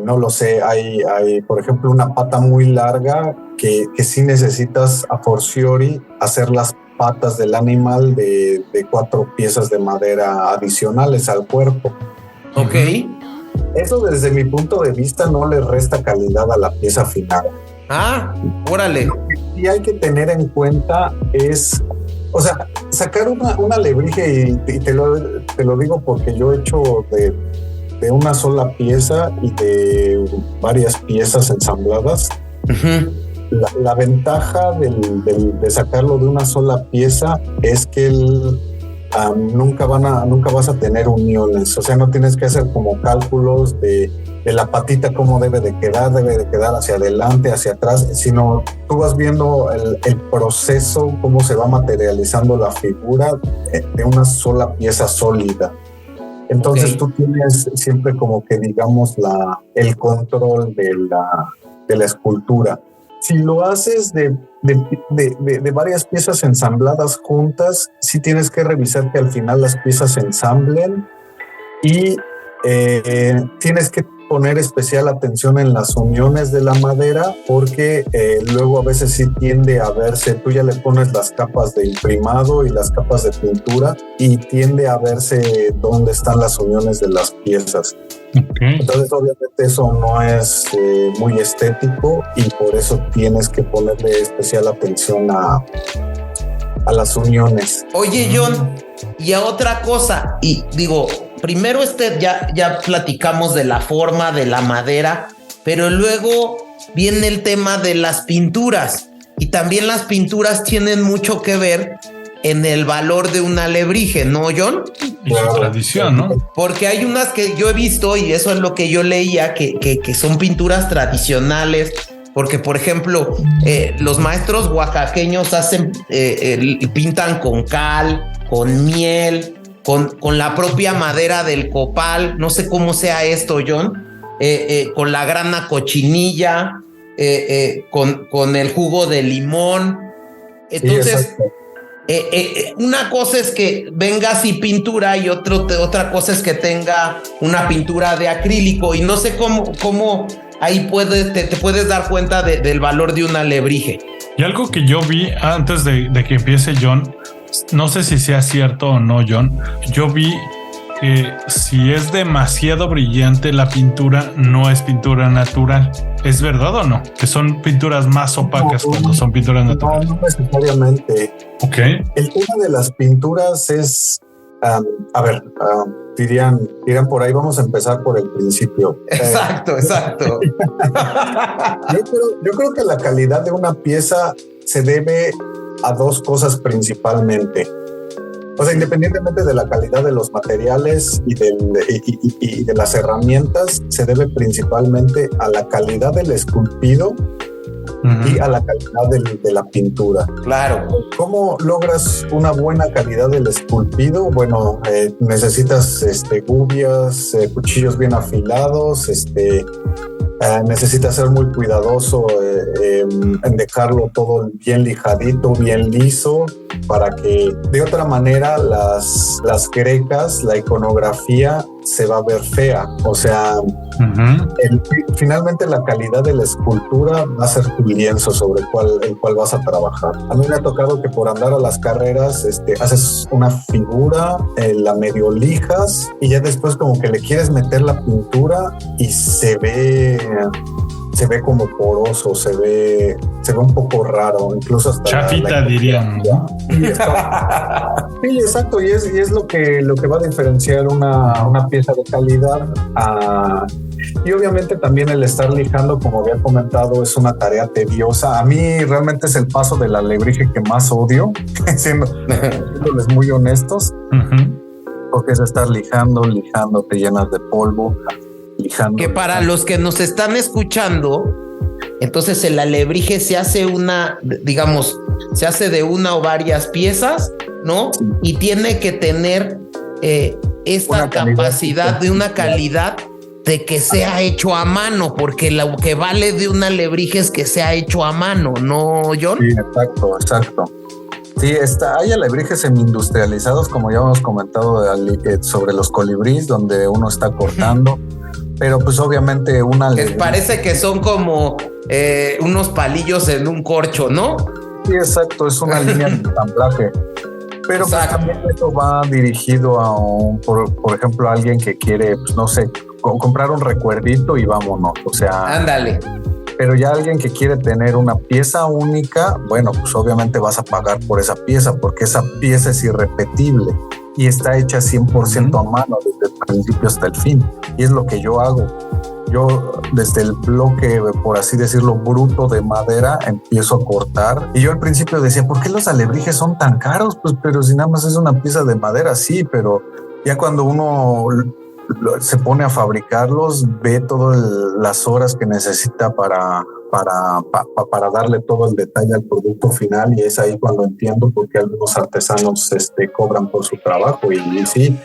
no lo sé, hay por ejemplo una pata muy larga que sí necesitas a fortiori hacer las patas del animal de 4 piezas de madera adicionales al cuerpo. Ok. Eso desde mi punto de vista no le resta calidad a la pieza final. Ah, órale. Lo que sí hay que tener en cuenta es, o sea, sacar una alebrije, y te lo digo porque yo he hecho de una sola pieza y de varias piezas ensambladas. Uh-huh. La ventaja de sacarlo de una sola pieza es que nunca vas a tener uniones. O sea, no tienes que hacer como cálculos de la patita cómo debe de quedar hacia adelante, hacia atrás, sino tú vas viendo el proceso, cómo se va materializando la figura de una sola pieza sólida. Entonces tú tienes siempre como que digamos el control de la escultura. Si lo haces de varias piezas ensambladas juntas, sí tienes que revisar que al final las piezas se ensamblen, y tienes que poner especial atención en las uniones de la madera, porque luego a veces sí tiende a verse, tú ya le pones las capas de imprimado y las capas de pintura y tiende a verse dónde están las uniones de las piezas. Okay. Entonces obviamente eso no es muy estético, y por eso tienes que ponerle especial atención a las uniones. Oye, John, y a otra cosa, y digo, primero ya platicamos de la forma de la madera, pero luego viene el tema de las pinturas, y también las pinturas tienen mucho que ver en el valor de un alebrije, ¿no, John? Y su tradición, ¿no? Porque hay unas que yo he visto, y eso es lo que yo leía, que son pinturas tradicionales, porque, por ejemplo, los maestros oaxaqueños pintan con cal, con miel, con la propia madera del copal, no sé cómo sea esto, John, con la grana cochinilla, con el jugo de limón. Entonces, una cosa es que venga así pintura, y otra cosa es que tenga una pintura de acrílico, y no sé cómo ahí te puedes dar cuenta del valor de un alebrije. Y algo que yo vi antes de que empiece John, no sé si sea cierto o no, John, yo vi que si es demasiado brillante la pintura, no es pintura natural. ¿Es verdad o no? Que son pinturas más opacas cuando son pinturas naturales. No necesariamente. Ok. El tema de las pinturas es, dirían por ahí, vamos a empezar por el principio. Exacto. Yo creo que la calidad de una pieza se debe a 2 cosas principalmente. O sea, independientemente de la calidad de los materiales y de las herramientas, se debe principalmente a la calidad del esculpido y a la calidad de la pintura. Claro. ¿Cómo logras una buena calidad del esculpido? Bueno, necesitas gubias, cuchillos bien afilados, necesitas ser muy cuidadoso en dejarlo todo bien lijadito, bien liso, para que de otra manera las grecas, la iconografía se va a ver fea. O sea, finalmente la calidad de la escultura va a ser tu lienzo sobre el cual vas a trabajar. A mí me ha tocado que por andar a las carreras haces una figura, la medio lijas y ya después como que le quieres meter la pintura y se ve como poroso, se ve un poco raro, incluso hasta chafita dirían, ¿no? Sí, exacto, y es lo que va a diferenciar una pieza de calidad. Y obviamente también el estar lijando, como había comentado, es una tarea tediosa. A mí realmente es el paso del alebrije que más odio, siéndoles muy honestos, porque es estar lijando, te llenas de polvo. Que para los que nos están escuchando, entonces el alebrije se hace se hace de una o varias piezas, ¿no? Sí. Y tiene que tener esta capacidad de una calidad de que sea hecho a mano, porque lo que vale de un alebrije es que sea hecho a mano, ¿no, John? Sí, exacto. Sí, hay alebrijes semi-industrializados, como ya hemos comentado sobre los colibríes, donde uno está cortando. Pero pues obviamente parece que son como unos palillos en un corcho, ¿no? Sí, exacto, es una línea de ensamblaje. Pero pues, también esto va dirigido a por ejemplo, a alguien que quiere, pues, no sé, comprar un recuerdito y vámonos. O sea, ándale. Pero ya alguien que quiere tener una pieza única, bueno, pues obviamente vas a pagar por esa pieza, porque esa pieza es irrepetible y está hecha 100% a mano desde el principio hasta el fin. Y es lo que yo hago. Yo desde el bloque, por así decirlo, bruto de madera, empiezo a cortar. Y yo al principio decía, ¿por qué los alebrijes son tan caros? Pues, pero si nada más es una pieza de madera, sí, pero ya cuando uno se pone a fabricarlos, ve todas las horas que necesita para darle todo el detalle al producto final, y es ahí cuando entiendo por qué algunos artesanos cobran por su trabajo. Y sí,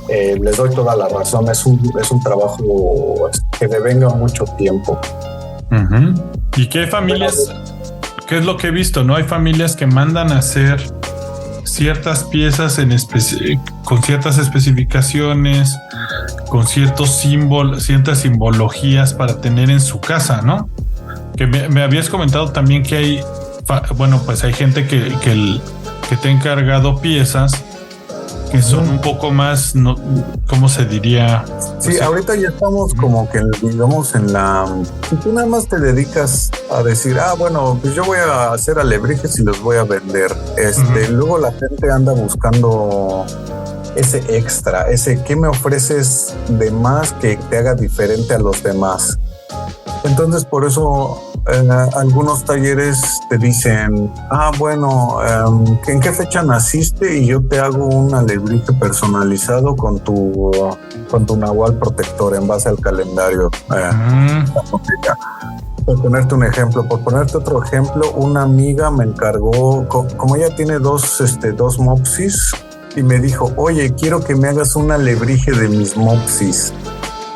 les doy toda la razón, es un trabajo que devenga mucho tiempo. ¿Y qué familias? ¿Qué es lo que he visto? ¿No? Hay familias que mandan a hacer ciertas piezas con ciertas especificaciones, con ciertos símbolos, ciertas simbologías para tener en su casa, ¿no? Que me habías comentado también que hay, pues hay gente que te ha encargado piezas que son un poco más, no, ¿cómo se diría? Sí, o sea, ahorita ya estamos como que, digamos, si tú nada más te dedicas a decir, bueno, pues yo voy a hacer alebrijes y los voy a vender. Luego la gente anda buscando ese extra, ¿qué me ofreces de más que te haga diferente a los demás? Entonces, por eso algunos talleres te dicen, ¿en qué fecha naciste? Y yo te hago un alebrije personalizado con tu nahual protector en base al calendario. Por ponerte otro ejemplo, una amiga me encargó, como ella tiene dos mopsis, y me dijo, oye, quiero que me hagas un alebrije de mis mopsis.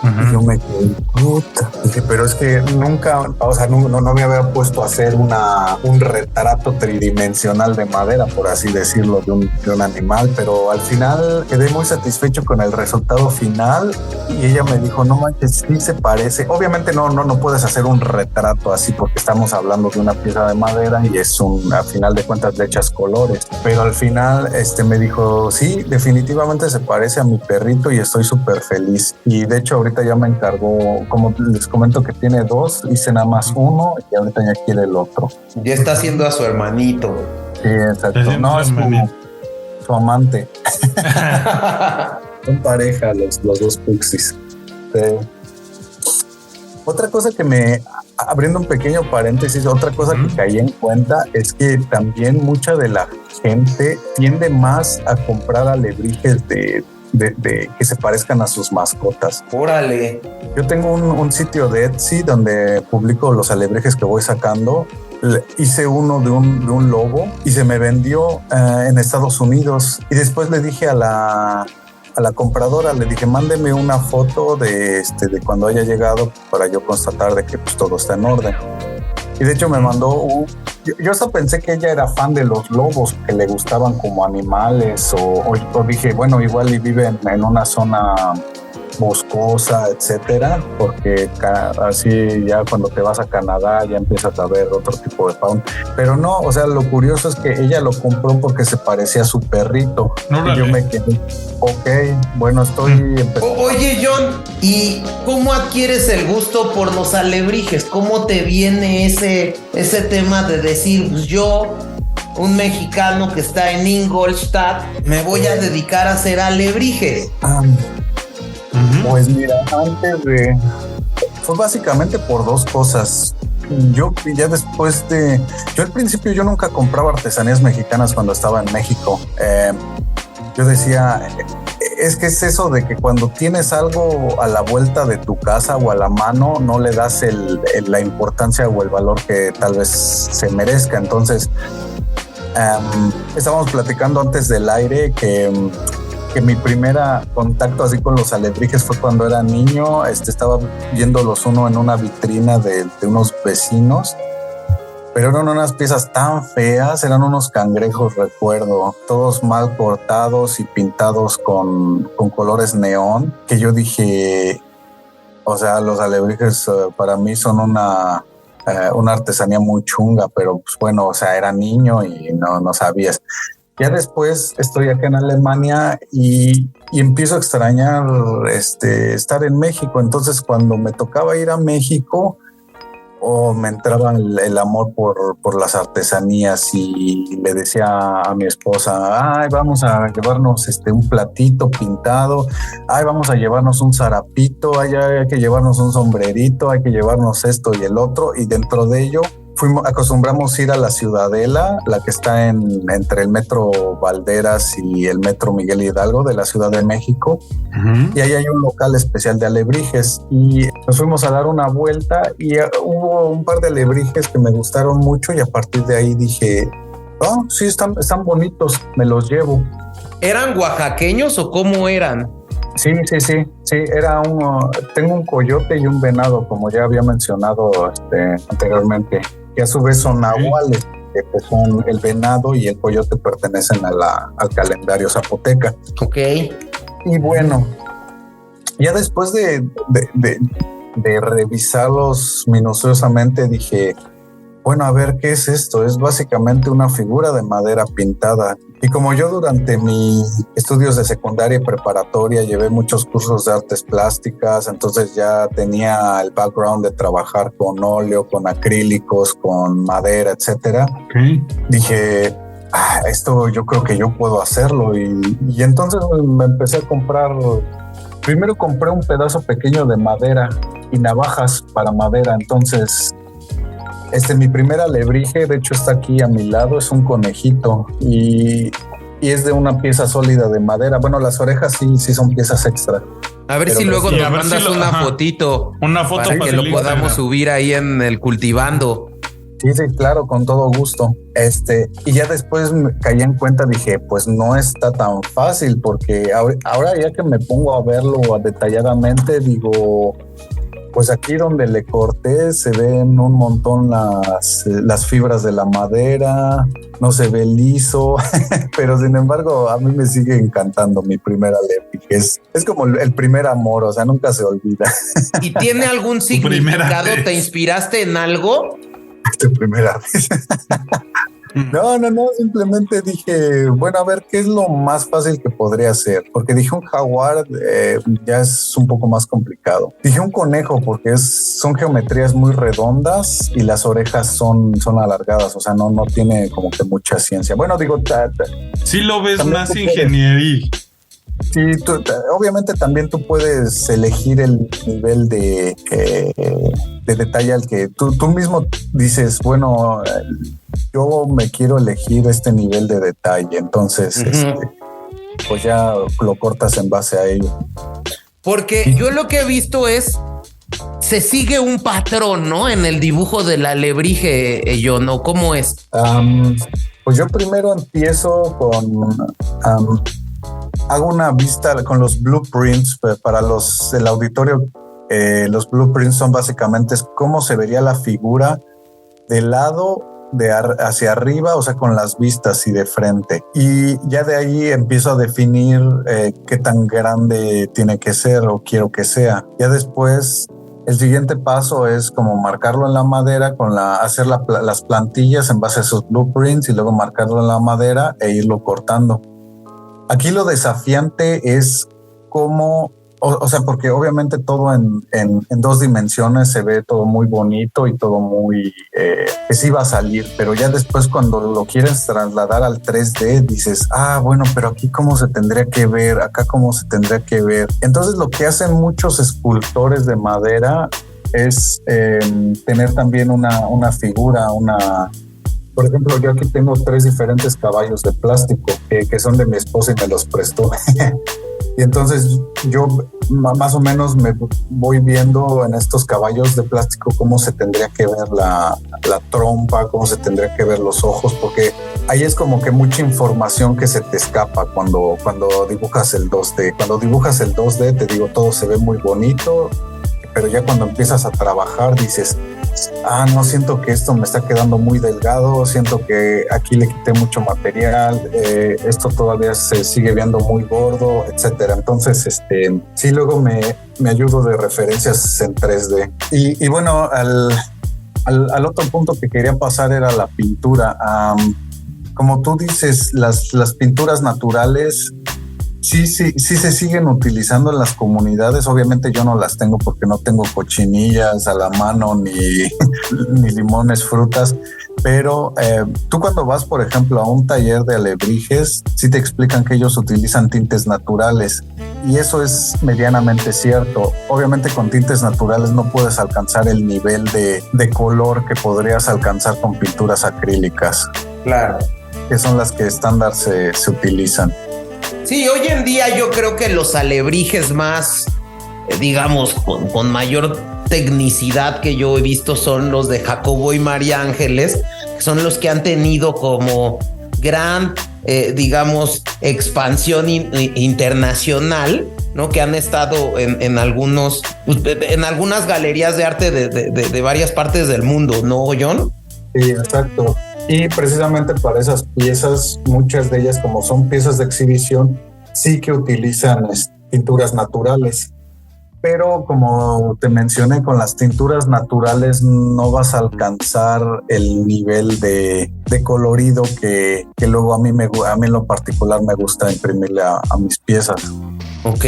Y yo me quedé, puta. Dije, pero es que nunca, no me había puesto a hacer un retrato tridimensional de madera, por así decirlo, de un animal, pero al final quedé muy satisfecho con el resultado final. Y ella me dijo, no manches, sí se parece. Obviamente no puedes hacer un retrato así, porque estamos hablando de una pieza de madera y al final de cuentas le echas colores. Pero al final me dijo, sí, definitivamente se parece a mi perrito y estoy súper feliz. Y de hecho ahorita ya me encargó, como les comento que tiene 2, hice nada más uno y ahorita ya quiere el otro. Ya está haciendo a su hermanito. Sí, exacto. No, es su amante. Son pareja los dos puxis. Otra cosa abriendo un pequeño paréntesis, otra cosa que caí en cuenta es que también mucha de la gente tiende más a comprar alebrijes de de que se parezcan a sus mascotas. Órale. Yo tengo un sitio de Etsy donde publico los alebrijes que voy sacando. Hice uno de un lobo y se me vendió en Estados Unidos. Y después le dije a la compradora, le dije, mándeme una foto de cuando haya llegado para yo constatar de que pues, todo está en orden. Y de hecho me mandó yo hasta pensé que ella era fan de los lobos, que le gustaban como animales o dije, bueno, igual y viven en una zona boscosa, etcétera, porque así ya cuando te vas a Canadá ya empiezas a ver otro tipo de fauna. Pero no, o sea, lo curioso es que ella lo compró porque se parecía a su perrito. No, y yo me quedé, ok, bueno, estoy empezando. Oye, John, ¿y cómo adquieres el gusto por los alebrijes? ¿Cómo te viene ese tema de decir, pues yo, un mexicano que está en Ingolstadt, me voy a dedicar a hacer alebrijes? Pues mira, fue básicamente por dos cosas. Yo ya después yo al principio yo nunca compraba artesanías mexicanas cuando estaba en México. Yo decía, es que es eso de que cuando tienes algo a la vuelta de tu casa o a la mano, no le das la importancia o el valor que tal vez se merezca. Entonces, estábamos platicando antes del aire que mi primera contacto así con los alebrijes fue cuando era niño. Estaba viéndolos uno en una vitrina de unos vecinos, pero eran unas piezas tan feas, eran unos cangrejos, recuerdo, todos mal cortados y pintados con colores neón, que yo dije, o sea, los alebrijes para mí son una artesanía muy chunga, pero pues bueno, o sea, era niño y no sabías. Ya después estoy acá en Alemania y empiezo a extrañar estar en México. Entonces, cuando me tocaba ir a México, me entraba el amor por las artesanías y le decía a mi esposa, ay, vamos a llevarnos un platito pintado, ay, vamos a llevarnos un zarapito, ay, hay que llevarnos un sombrerito, hay que llevarnos esto y el otro. Y dentro de ello, acostumbramos ir a la Ciudadela, la que está entre el metro Valderas y el metro Miguel Hidalgo de la Ciudad de México. Y ahí hay un local especial de alebrijes y nos fuimos a dar una vuelta y hubo un par de alebrijes que me gustaron mucho y a partir de ahí dije, oh, sí, están bonitos, me los llevo. ¿Eran oaxaqueños o cómo eran? Sí, tengo un coyote y un venado, como ya había mencionado anteriormente, que a su vez son nahuales, que son el venado y el coyote pertenecen al calendario zapoteca. Ok. Y bueno, ya después de revisarlos minuciosamente dije, bueno, a ver, ¿qué es esto? Es básicamente una figura de madera pintada. Y como yo durante mis estudios de secundaria y preparatoria llevé muchos cursos de artes plásticas, entonces ya tenía el background de trabajar con óleo, con acrílicos, con madera, etcétera. Okay. Dije, esto yo creo que yo puedo hacerlo. Y entonces me empecé a comprar. Primero compré un pedazo pequeño de madera y navajas para madera. Entonces, mi primer alebrije, de hecho está aquí a mi lado, es un conejito y es de una pieza sólida de madera. Bueno, las orejas sí son piezas extra. A ver si luego nos mandas una fotito. Una foto para que lo podamos subir ahí en el Cultivando. Sí, claro, con todo gusto. Y ya después me caí en cuenta, dije, pues no está tan fácil, porque ahora ya que me pongo a verlo detalladamente, digo, pues aquí donde le corté se ven un montón las fibras de la madera, no se ve liso, pero sin embargo a mí me sigue encantando mi primer alebrije. Es como el primer amor, o sea, nunca se olvida. ¿Y tiene algún significado? ¿Te inspiraste en algo? Primera vez. No, simplemente dije, bueno, a ver, ¿qué es lo más fácil que podría hacer? Porque dije un jaguar ya es un poco más complicado. Dije un conejo porque son geometrías muy redondas y las orejas son alargadas, o sea, no tiene como que mucha ciencia. Bueno, digo... Sí lo ves más ingeniería. Sí, obviamente también tú puedes elegir el nivel de detalle al que tú mismo dices, bueno, yo me quiero elegir este nivel de detalle. Entonces, pues ya lo cortas en base a ello. Porque yo lo que he visto es, se sigue un patrón, ¿no? En el dibujo del alebrije, yo, ¿no? ¿Cómo es? Pues yo primero empiezo con... hago una vista con los blueprints para el auditorio. Los blueprints son básicamente cómo se vería la figura de lado hacia arriba, o sea, con las vistas y de frente. Y ya de ahí empiezo a definir qué tan grande tiene que ser o quiero que sea. Ya después, el siguiente paso es como marcarlo en la madera, hacer las plantillas en base a esos blueprints y luego marcarlo en la madera e irlo cortando. Aquí lo desafiante es cómo, o sea, porque obviamente todo en 2 dimensiones se ve todo muy bonito y todo muy, que sí va a salir, pero ya después cuando lo quieres trasladar al 3D dices, bueno, pero aquí cómo se tendría que ver, acá cómo se tendría que ver. Entonces lo que hacen muchos escultores de madera es tener también una figura, por ejemplo, yo aquí tengo 3 diferentes caballos de plástico que son de mi esposa y me los prestó. Y entonces yo más o menos me voy viendo en estos caballos de plástico cómo se tendría que ver la trompa, cómo se tendría que ver los ojos, porque ahí es como que mucha información que se te escapa cuando dibujas el 2D. Cuando dibujas el 2D, te digo, todo se ve muy bonito, pero ya cuando empiezas a trabajar dices, no, siento que esto me está quedando muy delgado, siento que aquí le quité mucho material, esto todavía se sigue viendo muy gordo, etcétera. Entonces, sí, luego me ayudo de referencias en 3D. Y bueno, al otro punto que quería pasar era la pintura. Como tú dices, las pinturas naturales sí se siguen utilizando en las comunidades. Obviamente yo no las tengo porque no tengo cochinillas a la mano ni limones, frutas, pero tú cuando vas, por ejemplo, a un taller de alebrijes, sí te explican que ellos utilizan tintes naturales y eso es medianamente cierto. Obviamente con tintes naturales no puedes alcanzar el nivel de color que podrías alcanzar con pinturas acrílicas. Claro. Que son las que estándar se utilizan. Sí, hoy en día yo creo que los alebrijes más, digamos, con mayor tecnicidad que yo he visto son los de Jacobo y María Ángeles, que son los que han tenido como gran, digamos, expansión internacional, ¿no? Que han estado en algunas galerías de arte de varias partes del mundo, ¿no, John? Sí, exacto. Y precisamente para esas piezas, muchas de ellas como son piezas de exhibición, sí que utilizan pinturas naturales. Pero como te mencioné, con las tinturas naturales no vas a alcanzar el nivel de colorido que luego a mí en lo particular me gusta imprimirle a mis piezas. Ok.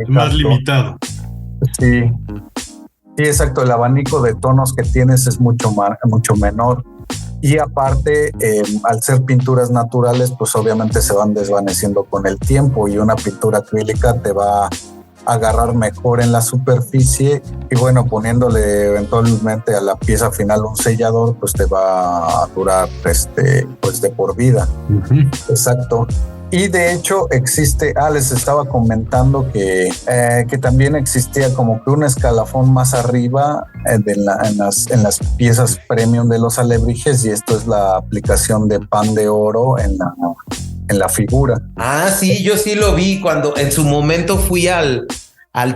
Más limitado. Sí, exacto. El abanico de tonos que tienes es mucho menor. Y aparte, al ser pinturas naturales, pues obviamente se van desvaneciendo con el tiempo y una pintura acrílica te va a agarrar mejor en la superficie y bueno, poniéndole eventualmente a la pieza final un sellador, pues te va a durar pues de por vida. Uh-huh. Exacto. Y de hecho existe, les estaba comentando que también existía como que un escalafón más arriba en las piezas premium de los alebrijes, y esto es la aplicación de pan de oro en la figura. Sí, yo sí lo vi cuando en su momento fui al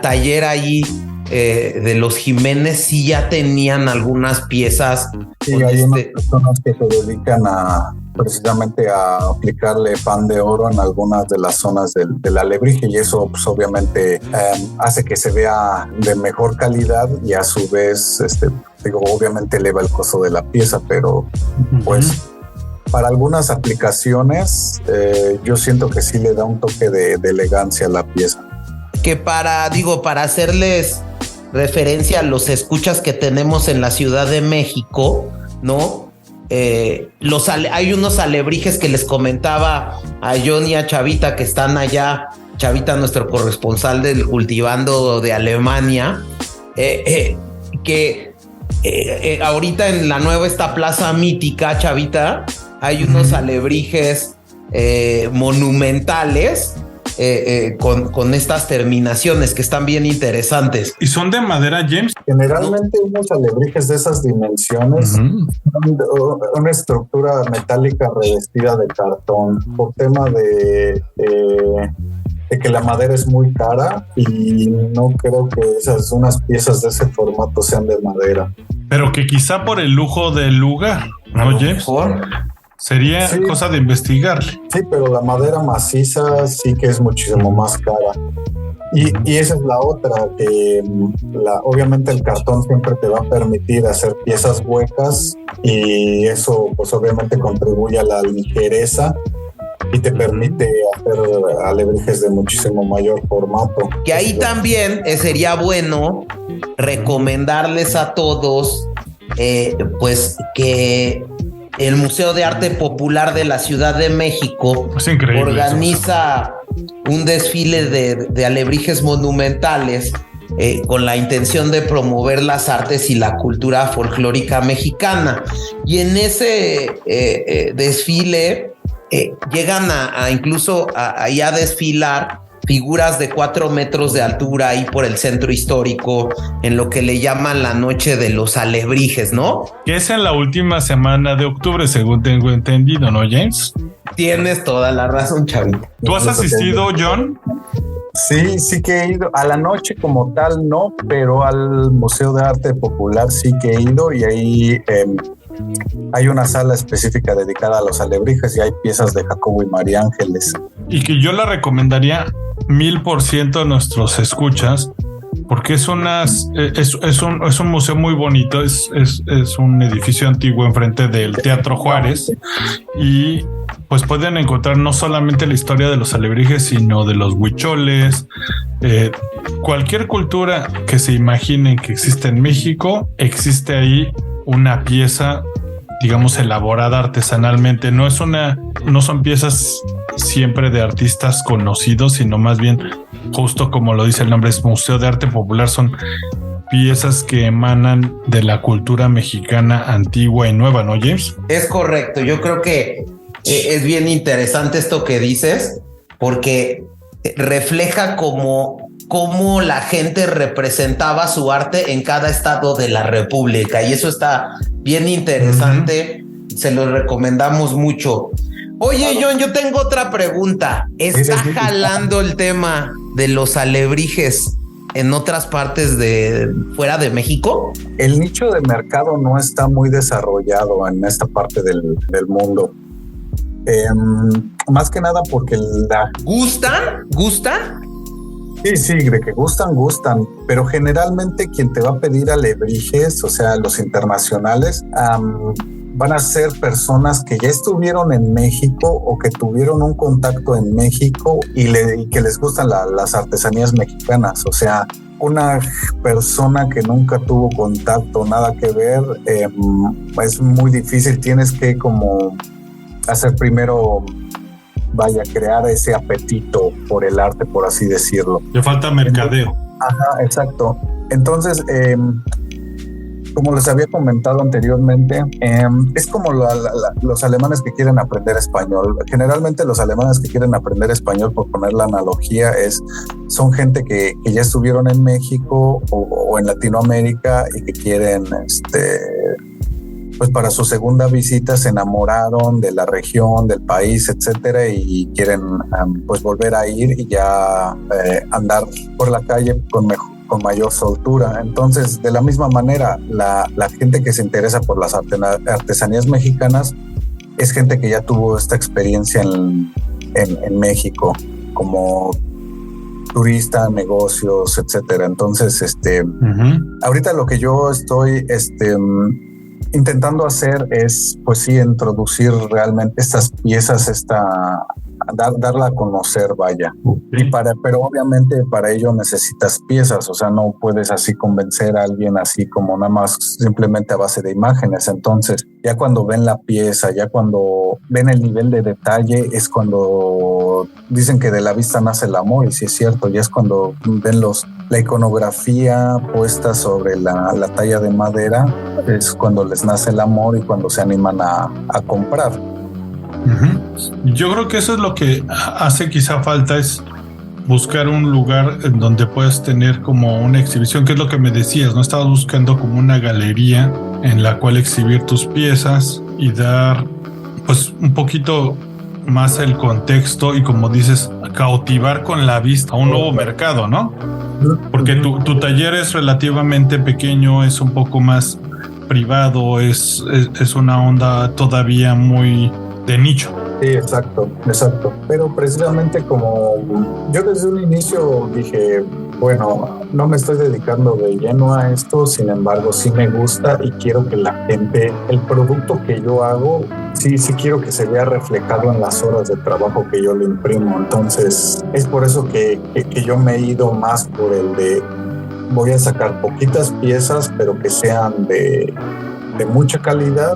taller ahí de los Jiménez. Sí, ya tenían algunas piezas. Sí, hay unas personas que se dedican precisamente a aplicarle pan de oro en algunas de las zonas del alebrije, y eso pues obviamente hace que se vea de mejor calidad y a su vez obviamente eleva el costo de la pieza, pero pues para algunas aplicaciones yo siento que sí le da un toque de elegancia a la pieza. Que para hacerles referencia a los escuchas que tenemos en la Ciudad de México, ¿no? Hay unos alebrijes que les comentaba a John y a Chavita que están allá. Chavita, nuestro corresponsal del Cultivando de Alemania, que ahorita en la nueva esta plaza mítica, Chavita, hay unos alebrijes monumentales con estas terminaciones que están bien interesantes. ¿Y son de madera, James? Generalmente unos alebrijes de esas dimensiones, una estructura metálica revestida de cartón, por tema de que la madera es muy cara y no creo que unas piezas de ese formato sean de madera. Pero que quizá por el lujo del lugar, ¿no, James? Sería cosa de investigarle. Sí, pero la madera maciza sí que es muchísimo más cara. Y esa es la otra, que obviamente el cartón siempre te va a permitir hacer piezas huecas y eso pues obviamente contribuye a la ligereza y te permite hacer alebrijes de muchísimo mayor formato. Que ahí también sería bueno recomendarles a todos pues que el Museo de Arte Popular de la Ciudad de México organiza un desfile de alebrijes monumentales con la intención de promover las artes y la cultura folclórica mexicana. Y en ese desfile llegan a incluso a desfilar figuras de 4 metros de altura ahí por el centro histórico, en lo que le llaman la Noche de los Alebrijes, ¿no? Que es en la última semana de octubre, según tengo entendido, ¿no, James? Tienes toda la razón, chavito. ¿Tú has asistido, John? Sí que he ido. A la noche como tal no, pero al Museo de Arte Popular sí que he ido y ahí hay una sala específica dedicada a los alebrijes y hay piezas de Jacobo y María Ángeles. Y que yo la recomendaría 1000% a nuestros escuchas, porque es un museo muy bonito, es un edificio antiguo enfrente del Teatro Juárez y pues pueden encontrar no solamente la historia de los alebrijes, sino de los huicholes, cualquier cultura que se imaginen que existe en México, existe ahí una pieza, digamos, elaborada artesanalmente. No son piezas siempre de artistas conocidos, sino más bien, justo como lo dice el nombre, es Museo de Arte Popular, son piezas que emanan de la cultura mexicana antigua y nueva, ¿no, James? Es correcto. Yo creo que es bien interesante esto que dices, porque refleja cómo la gente representaba su arte en cada estado de la República, y eso está bien interesante. Se lo recomendamos mucho. Oye, John, yo tengo otra pregunta. ¿Está jalando el tema de los alebrijes en otras partes de fuera de México? El nicho de mercado no está muy desarrollado en esta parte del mundo. Más que nada porque ¿Gustan? Sí, de que gustan, pero generalmente quien te va a pedir alebrijes, o sea, los internacionales, van a ser personas que ya estuvieron en México o que tuvieron un contacto en México y que les gustan las artesanías mexicanas. O sea, una persona que nunca tuvo contacto, nada que ver, es muy difícil. Tienes que como hacer primero, crear ese apetito por el arte, por así decirlo. Le falta mercadeo. Ajá, exacto. Entonces, como les había comentado anteriormente, es como los alemanes que quieren aprender español. Generalmente los alemanes que quieren aprender español, por poner la analogía, son gente que ya estuvieron en México o en Latinoamérica y que quieren, pues para su segunda visita se enamoraron de la región, del país, etcétera, y quieren pues volver a ir y ya andar por la calle con mayor soltura. Entonces, de la misma manera, la gente que se interesa por las artesanías mexicanas es gente que ya tuvo esta experiencia en México como turista, negocios, etcétera. Entonces, ahorita lo que yo estoy intentando hacer es, pues sí, introducir realmente estas piezas, darla a conocer, vaya. Pero obviamente para ello necesitas piezas, o sea, no puedes así convencer a alguien así como nada más simplemente a base de imágenes. Entonces, ya cuando ven la pieza, ya cuando ven el nivel de detalle, es cuando dicen que de la vista nace el amor, y sí es cierto, ya es cuando ven la iconografía puesta sobre la talla de madera, es cuando les nace el amor y cuando se animan a comprar. Yo creo que eso es lo que hace quizá falta, es buscar un lugar en donde puedas tener como una exhibición, que es lo que me decías, ¿no? Estabas buscando como una galería en la cual exhibir tus piezas y dar pues un poquito más el contexto y, como dices, cautivar con la vista a un nuevo mercado, ¿no? Porque tu taller es relativamente pequeño, es un poco más privado, es una onda todavía muy de nicho. Sí, exacto. Pero precisamente como yo desde un inicio dije, bueno, no me estoy dedicando de lleno a esto, sin embargo sí me gusta y quiero que la gente, el producto que yo hago, sí quiero que se vea reflejado en las horas de trabajo que yo le imprimo. Entonces es por eso que yo me he ido más por el de voy a sacar poquitas piezas, pero que sean de mucha calidad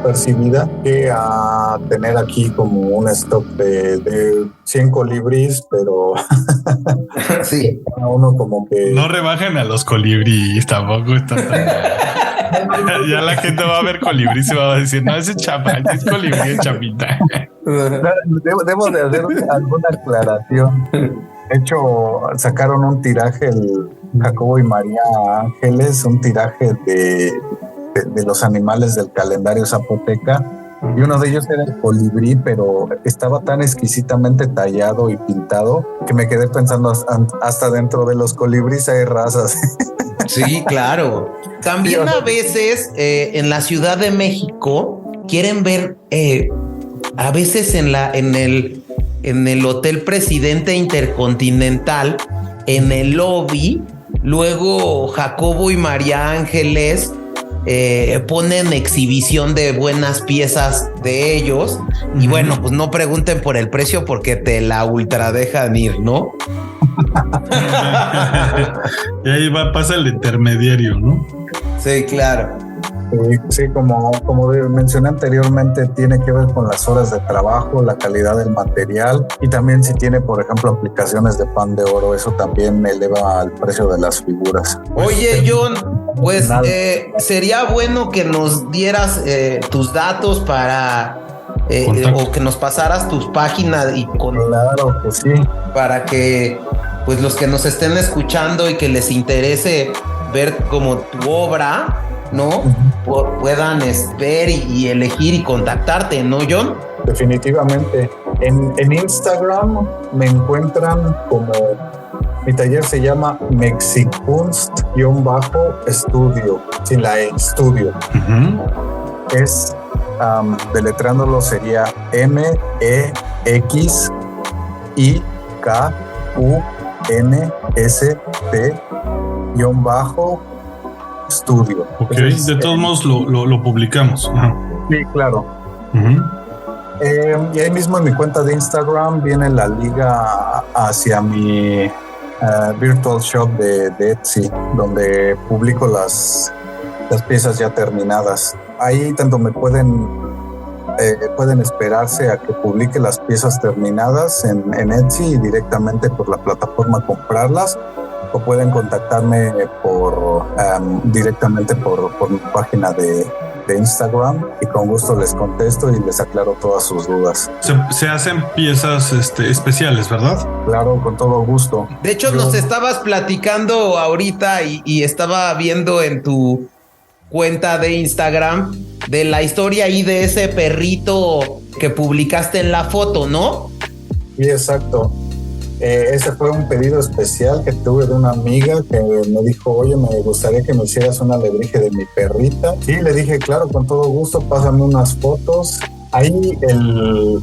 percibida, que a tener aquí como un stock de 100 colibríes, pero Sí. uno como que... No rebajen a los colibríes, tampoco está tan... Ya la gente va a ver colibrí y se va a decir, no, ese chapa, es colibrí, es chapita. Debo de hacer alguna aclaración. De hecho, sacaron un tiraje, el Jacobo y María Ángeles, un tiraje de los animales del calendario zapoteca, y uno de ellos era el colibrí, pero estaba tan exquisitamente tallado y pintado que me quedé pensando hasta dentro de los colibríes hay razas. Sí, claro. También a veces en la Ciudad de México quieren ver, a veces en el Hotel Presidente Intercontinental, en el lobby, luego Jacobo y María Ángeles ponen exhibición de buenas piezas de ellos. Y bueno, pues no pregunten por el precio porque te la ultra dejan ir, ¿no? Y ahí pasa el intermediario, ¿no? Sí, claro. Sí, como mencioné anteriormente, tiene que ver con las horas de trabajo, la calidad del material, y también si tiene, por ejemplo, aplicaciones de pan de oro, eso también eleva el precio de las figuras. Oye, John, pues sería bueno que nos dieras tus datos para o que nos pasaras tus páginas y Claro que sí. para que pues los que nos estén escuchando y que les interese ver como tu obra, ¿no? Puedan ver y elegir y contactarte, ¿no, John? Definitivamente. En Instagram me encuentran como... Mi taller se llama Mexikunst_estudio, sin la E, estudio. Es, deletrándolo sería MEXIKUNST_estudio. Ok, de todos modos lo publicamos. Ajá. Sí, claro. Y ahí mismo en mi cuenta de Instagram viene la liga hacia mi virtual shop de Etsy, donde publico las piezas ya terminadas. Ahí tanto me pueden esperarse a que publique las piezas terminadas en Etsy y directamente por la plataforma comprarlas, o pueden contactarme directamente por mi página de Instagram, y con gusto les contesto y les aclaro todas sus dudas. Se hacen piezas especiales, ¿verdad? Claro, con todo gusto. De hecho, nos estabas platicando ahorita y estaba viendo en tu cuenta de Instagram de la historia ahí de ese perrito que publicaste en la foto, ¿no? Sí, exacto. Ese fue un pedido especial que tuve de una amiga que me dijo, oye, me gustaría que me hicieras un alebrije de mi perrita. Sí, le dije, claro, con todo gusto, pásame unas fotos. Ahí el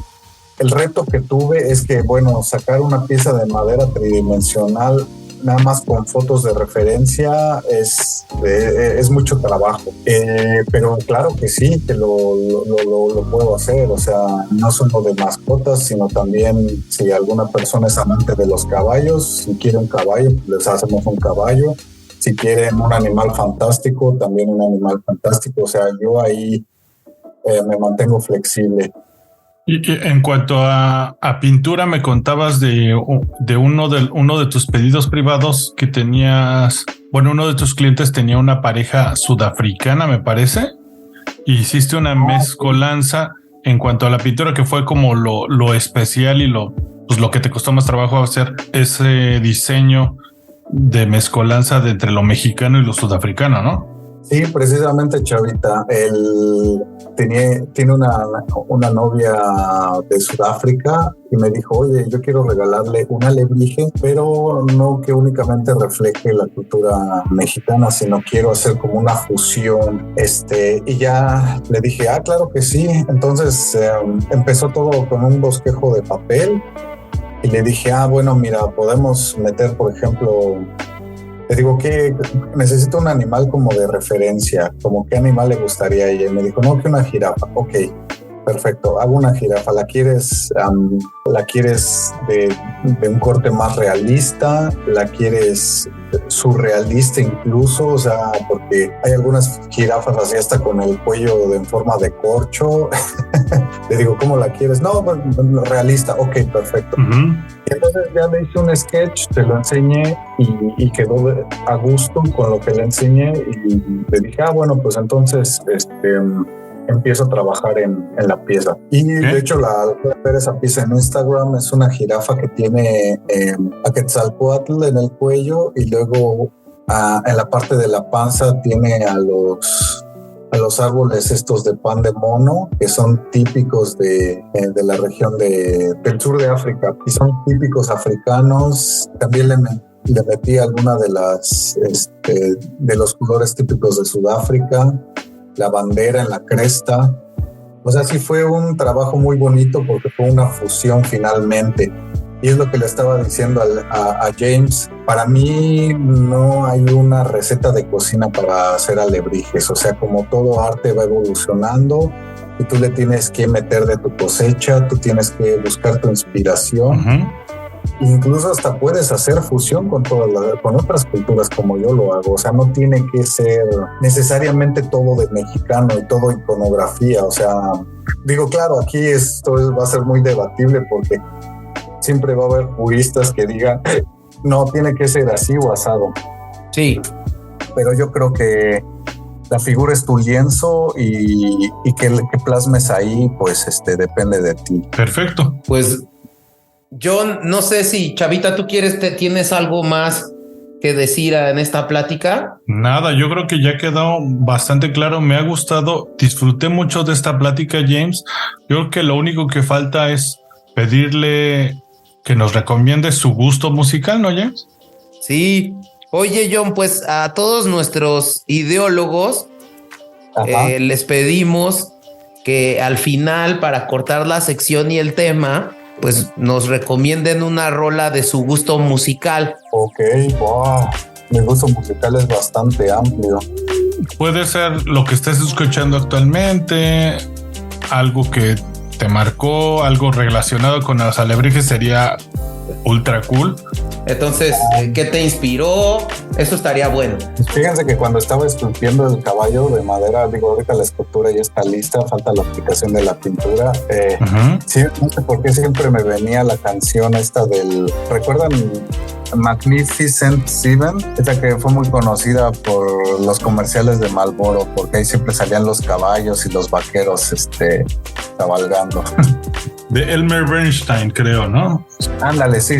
reto que tuve es que, bueno, sacar una pieza de madera tridimensional nada más con fotos de referencia es mucho trabajo, pero claro que sí, que lo puedo hacer. O sea, no solo de mascotas, sino también si alguna persona es amante de los caballos, si quiere un caballo, pues les hacemos un caballo. Si quieren un animal fantástico, también un animal fantástico. O sea, yo ahí me mantengo flexible. Y en cuanto a pintura, me contabas de uno de tus pedidos privados que tenías. Bueno, uno de tus clientes tenía una pareja sudafricana, me parece. Hiciste una mezcolanza en cuanto a la pintura, que fue como lo especial y lo que te costó más trabajo hacer ese diseño de mezcolanza de entre lo mexicano y lo sudafricano, ¿no? Sí, precisamente, Chavita. Él tiene una novia de Sudáfrica y me dijo, oye, yo quiero regalarle un alebrije, pero no que únicamente refleje la cultura mexicana, sino quiero hacer como una fusión. Y ya le dije, claro que sí. Entonces empezó todo con un bosquejo de papel y le dije, bueno, mira, podemos meter, por ejemplo... Le digo que necesito un animal como de referencia, como qué animal le gustaría a ella. Y me dijo, no, que una jirafa. Ok, perfecto, hago una jirafa. ¿La quieres de un corte más realista? ¿La quieres surrealista incluso? O sea, porque hay algunas jirafas así hasta con el cuello en forma de corcho. Le digo, ¿cómo la quieres? No, realista. Ok, perfecto. Uh-huh. Y entonces ya le hice un sketch, te lo enseñé y quedó a gusto con lo que le enseñé y le dije, bueno, pues entonces empiezo a trabajar en la pieza. Y de hecho, ver esa pieza en Instagram, es una jirafa que tiene a Quetzalcóatl en el cuello y luego en la parte de la panza tiene a los árboles estos de pan de mono, que son típicos de la región del sur de África y son típicos africanos. También le metí alguna de los colores típicos de Sudáfrica, la bandera en la cresta. O sea, sí fue un trabajo muy bonito porque fue una fusión finalmente. Y es lo que le estaba diciendo a James. Para mí no hay una receta de cocina para hacer alebrijes. O sea, como todo arte va evolucionando y tú le tienes que meter de tu cosecha, tú tienes que buscar tu inspiración. Uh-huh. Incluso hasta puedes hacer fusión con otras culturas como yo lo hago. O sea, no tiene que ser necesariamente todo de mexicano y todo iconografía. O sea, digo, claro, aquí esto va a ser muy debatible porque siempre va a haber puristas que digan, no, tiene que ser así o asado. Sí. Pero yo creo que la figura es tu lienzo y que plasmes ahí, pues depende de ti. Perfecto. Pues yo no sé si, Chavita, tú tienes algo más que decir en esta plática. Nada, yo creo que ya quedó bastante claro. Me ha gustado, disfruté mucho de esta plática, James. Yo creo que lo único que falta es pedirle que nos recomiende su gusto musical, ¿no, James? Sí. Oye, John, pues a todos nuestros ideólogos les pedimos que al final, para cortar la sección y el tema, pues nos recomienden una rola de su gusto musical. Ok, wow. Mi gusto musical es bastante amplio. Puede ser lo que estés escuchando actualmente, algo que te marcó, algo relacionado con los alebrijes sería ultra cool. Entonces, ¿qué te inspiró? Eso estaría bueno. Fíjense que cuando estaba esculpiendo el caballo de madera, digo, ahorita la escultura ya está lista, falta la aplicación de la pintura. Sí, no sé por qué siempre me venía la canción esta ¿recuerdan Magnificent Seven? Esta que fue muy conocida por los comerciales de Marlboro, porque ahí siempre salían los caballos y los vaqueros cabalgando. De Elmer Bernstein, creo, ¿no? Ándale, sí.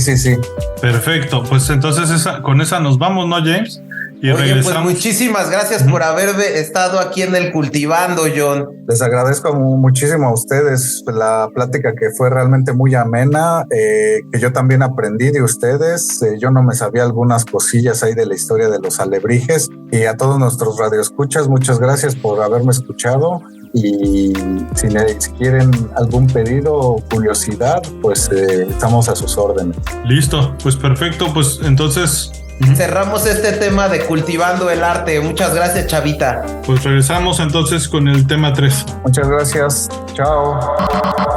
Perfecto, pues entonces con esa nos vamos, ¿no, James? Y oye, regresamos. Pues muchísimas gracias por haber estado aquí en el Cultivando, John. Les agradezco muchísimo a ustedes la plática, que fue realmente muy amena, que yo también aprendí de ustedes. Yo no me sabía algunas cosillas ahí de la historia de los alebrijes. Y a todos nuestros radioescuchas, muchas gracias por haberme escuchado. Y si quieren algún pedido o curiosidad, pues estamos a sus órdenes. Listo, pues perfecto, pues entonces cerramos este tema de Cultivando el Arte. Muchas gracias, Chavita. Pues regresamos entonces con el tema 3. Muchas gracias, chao.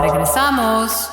Regresamos.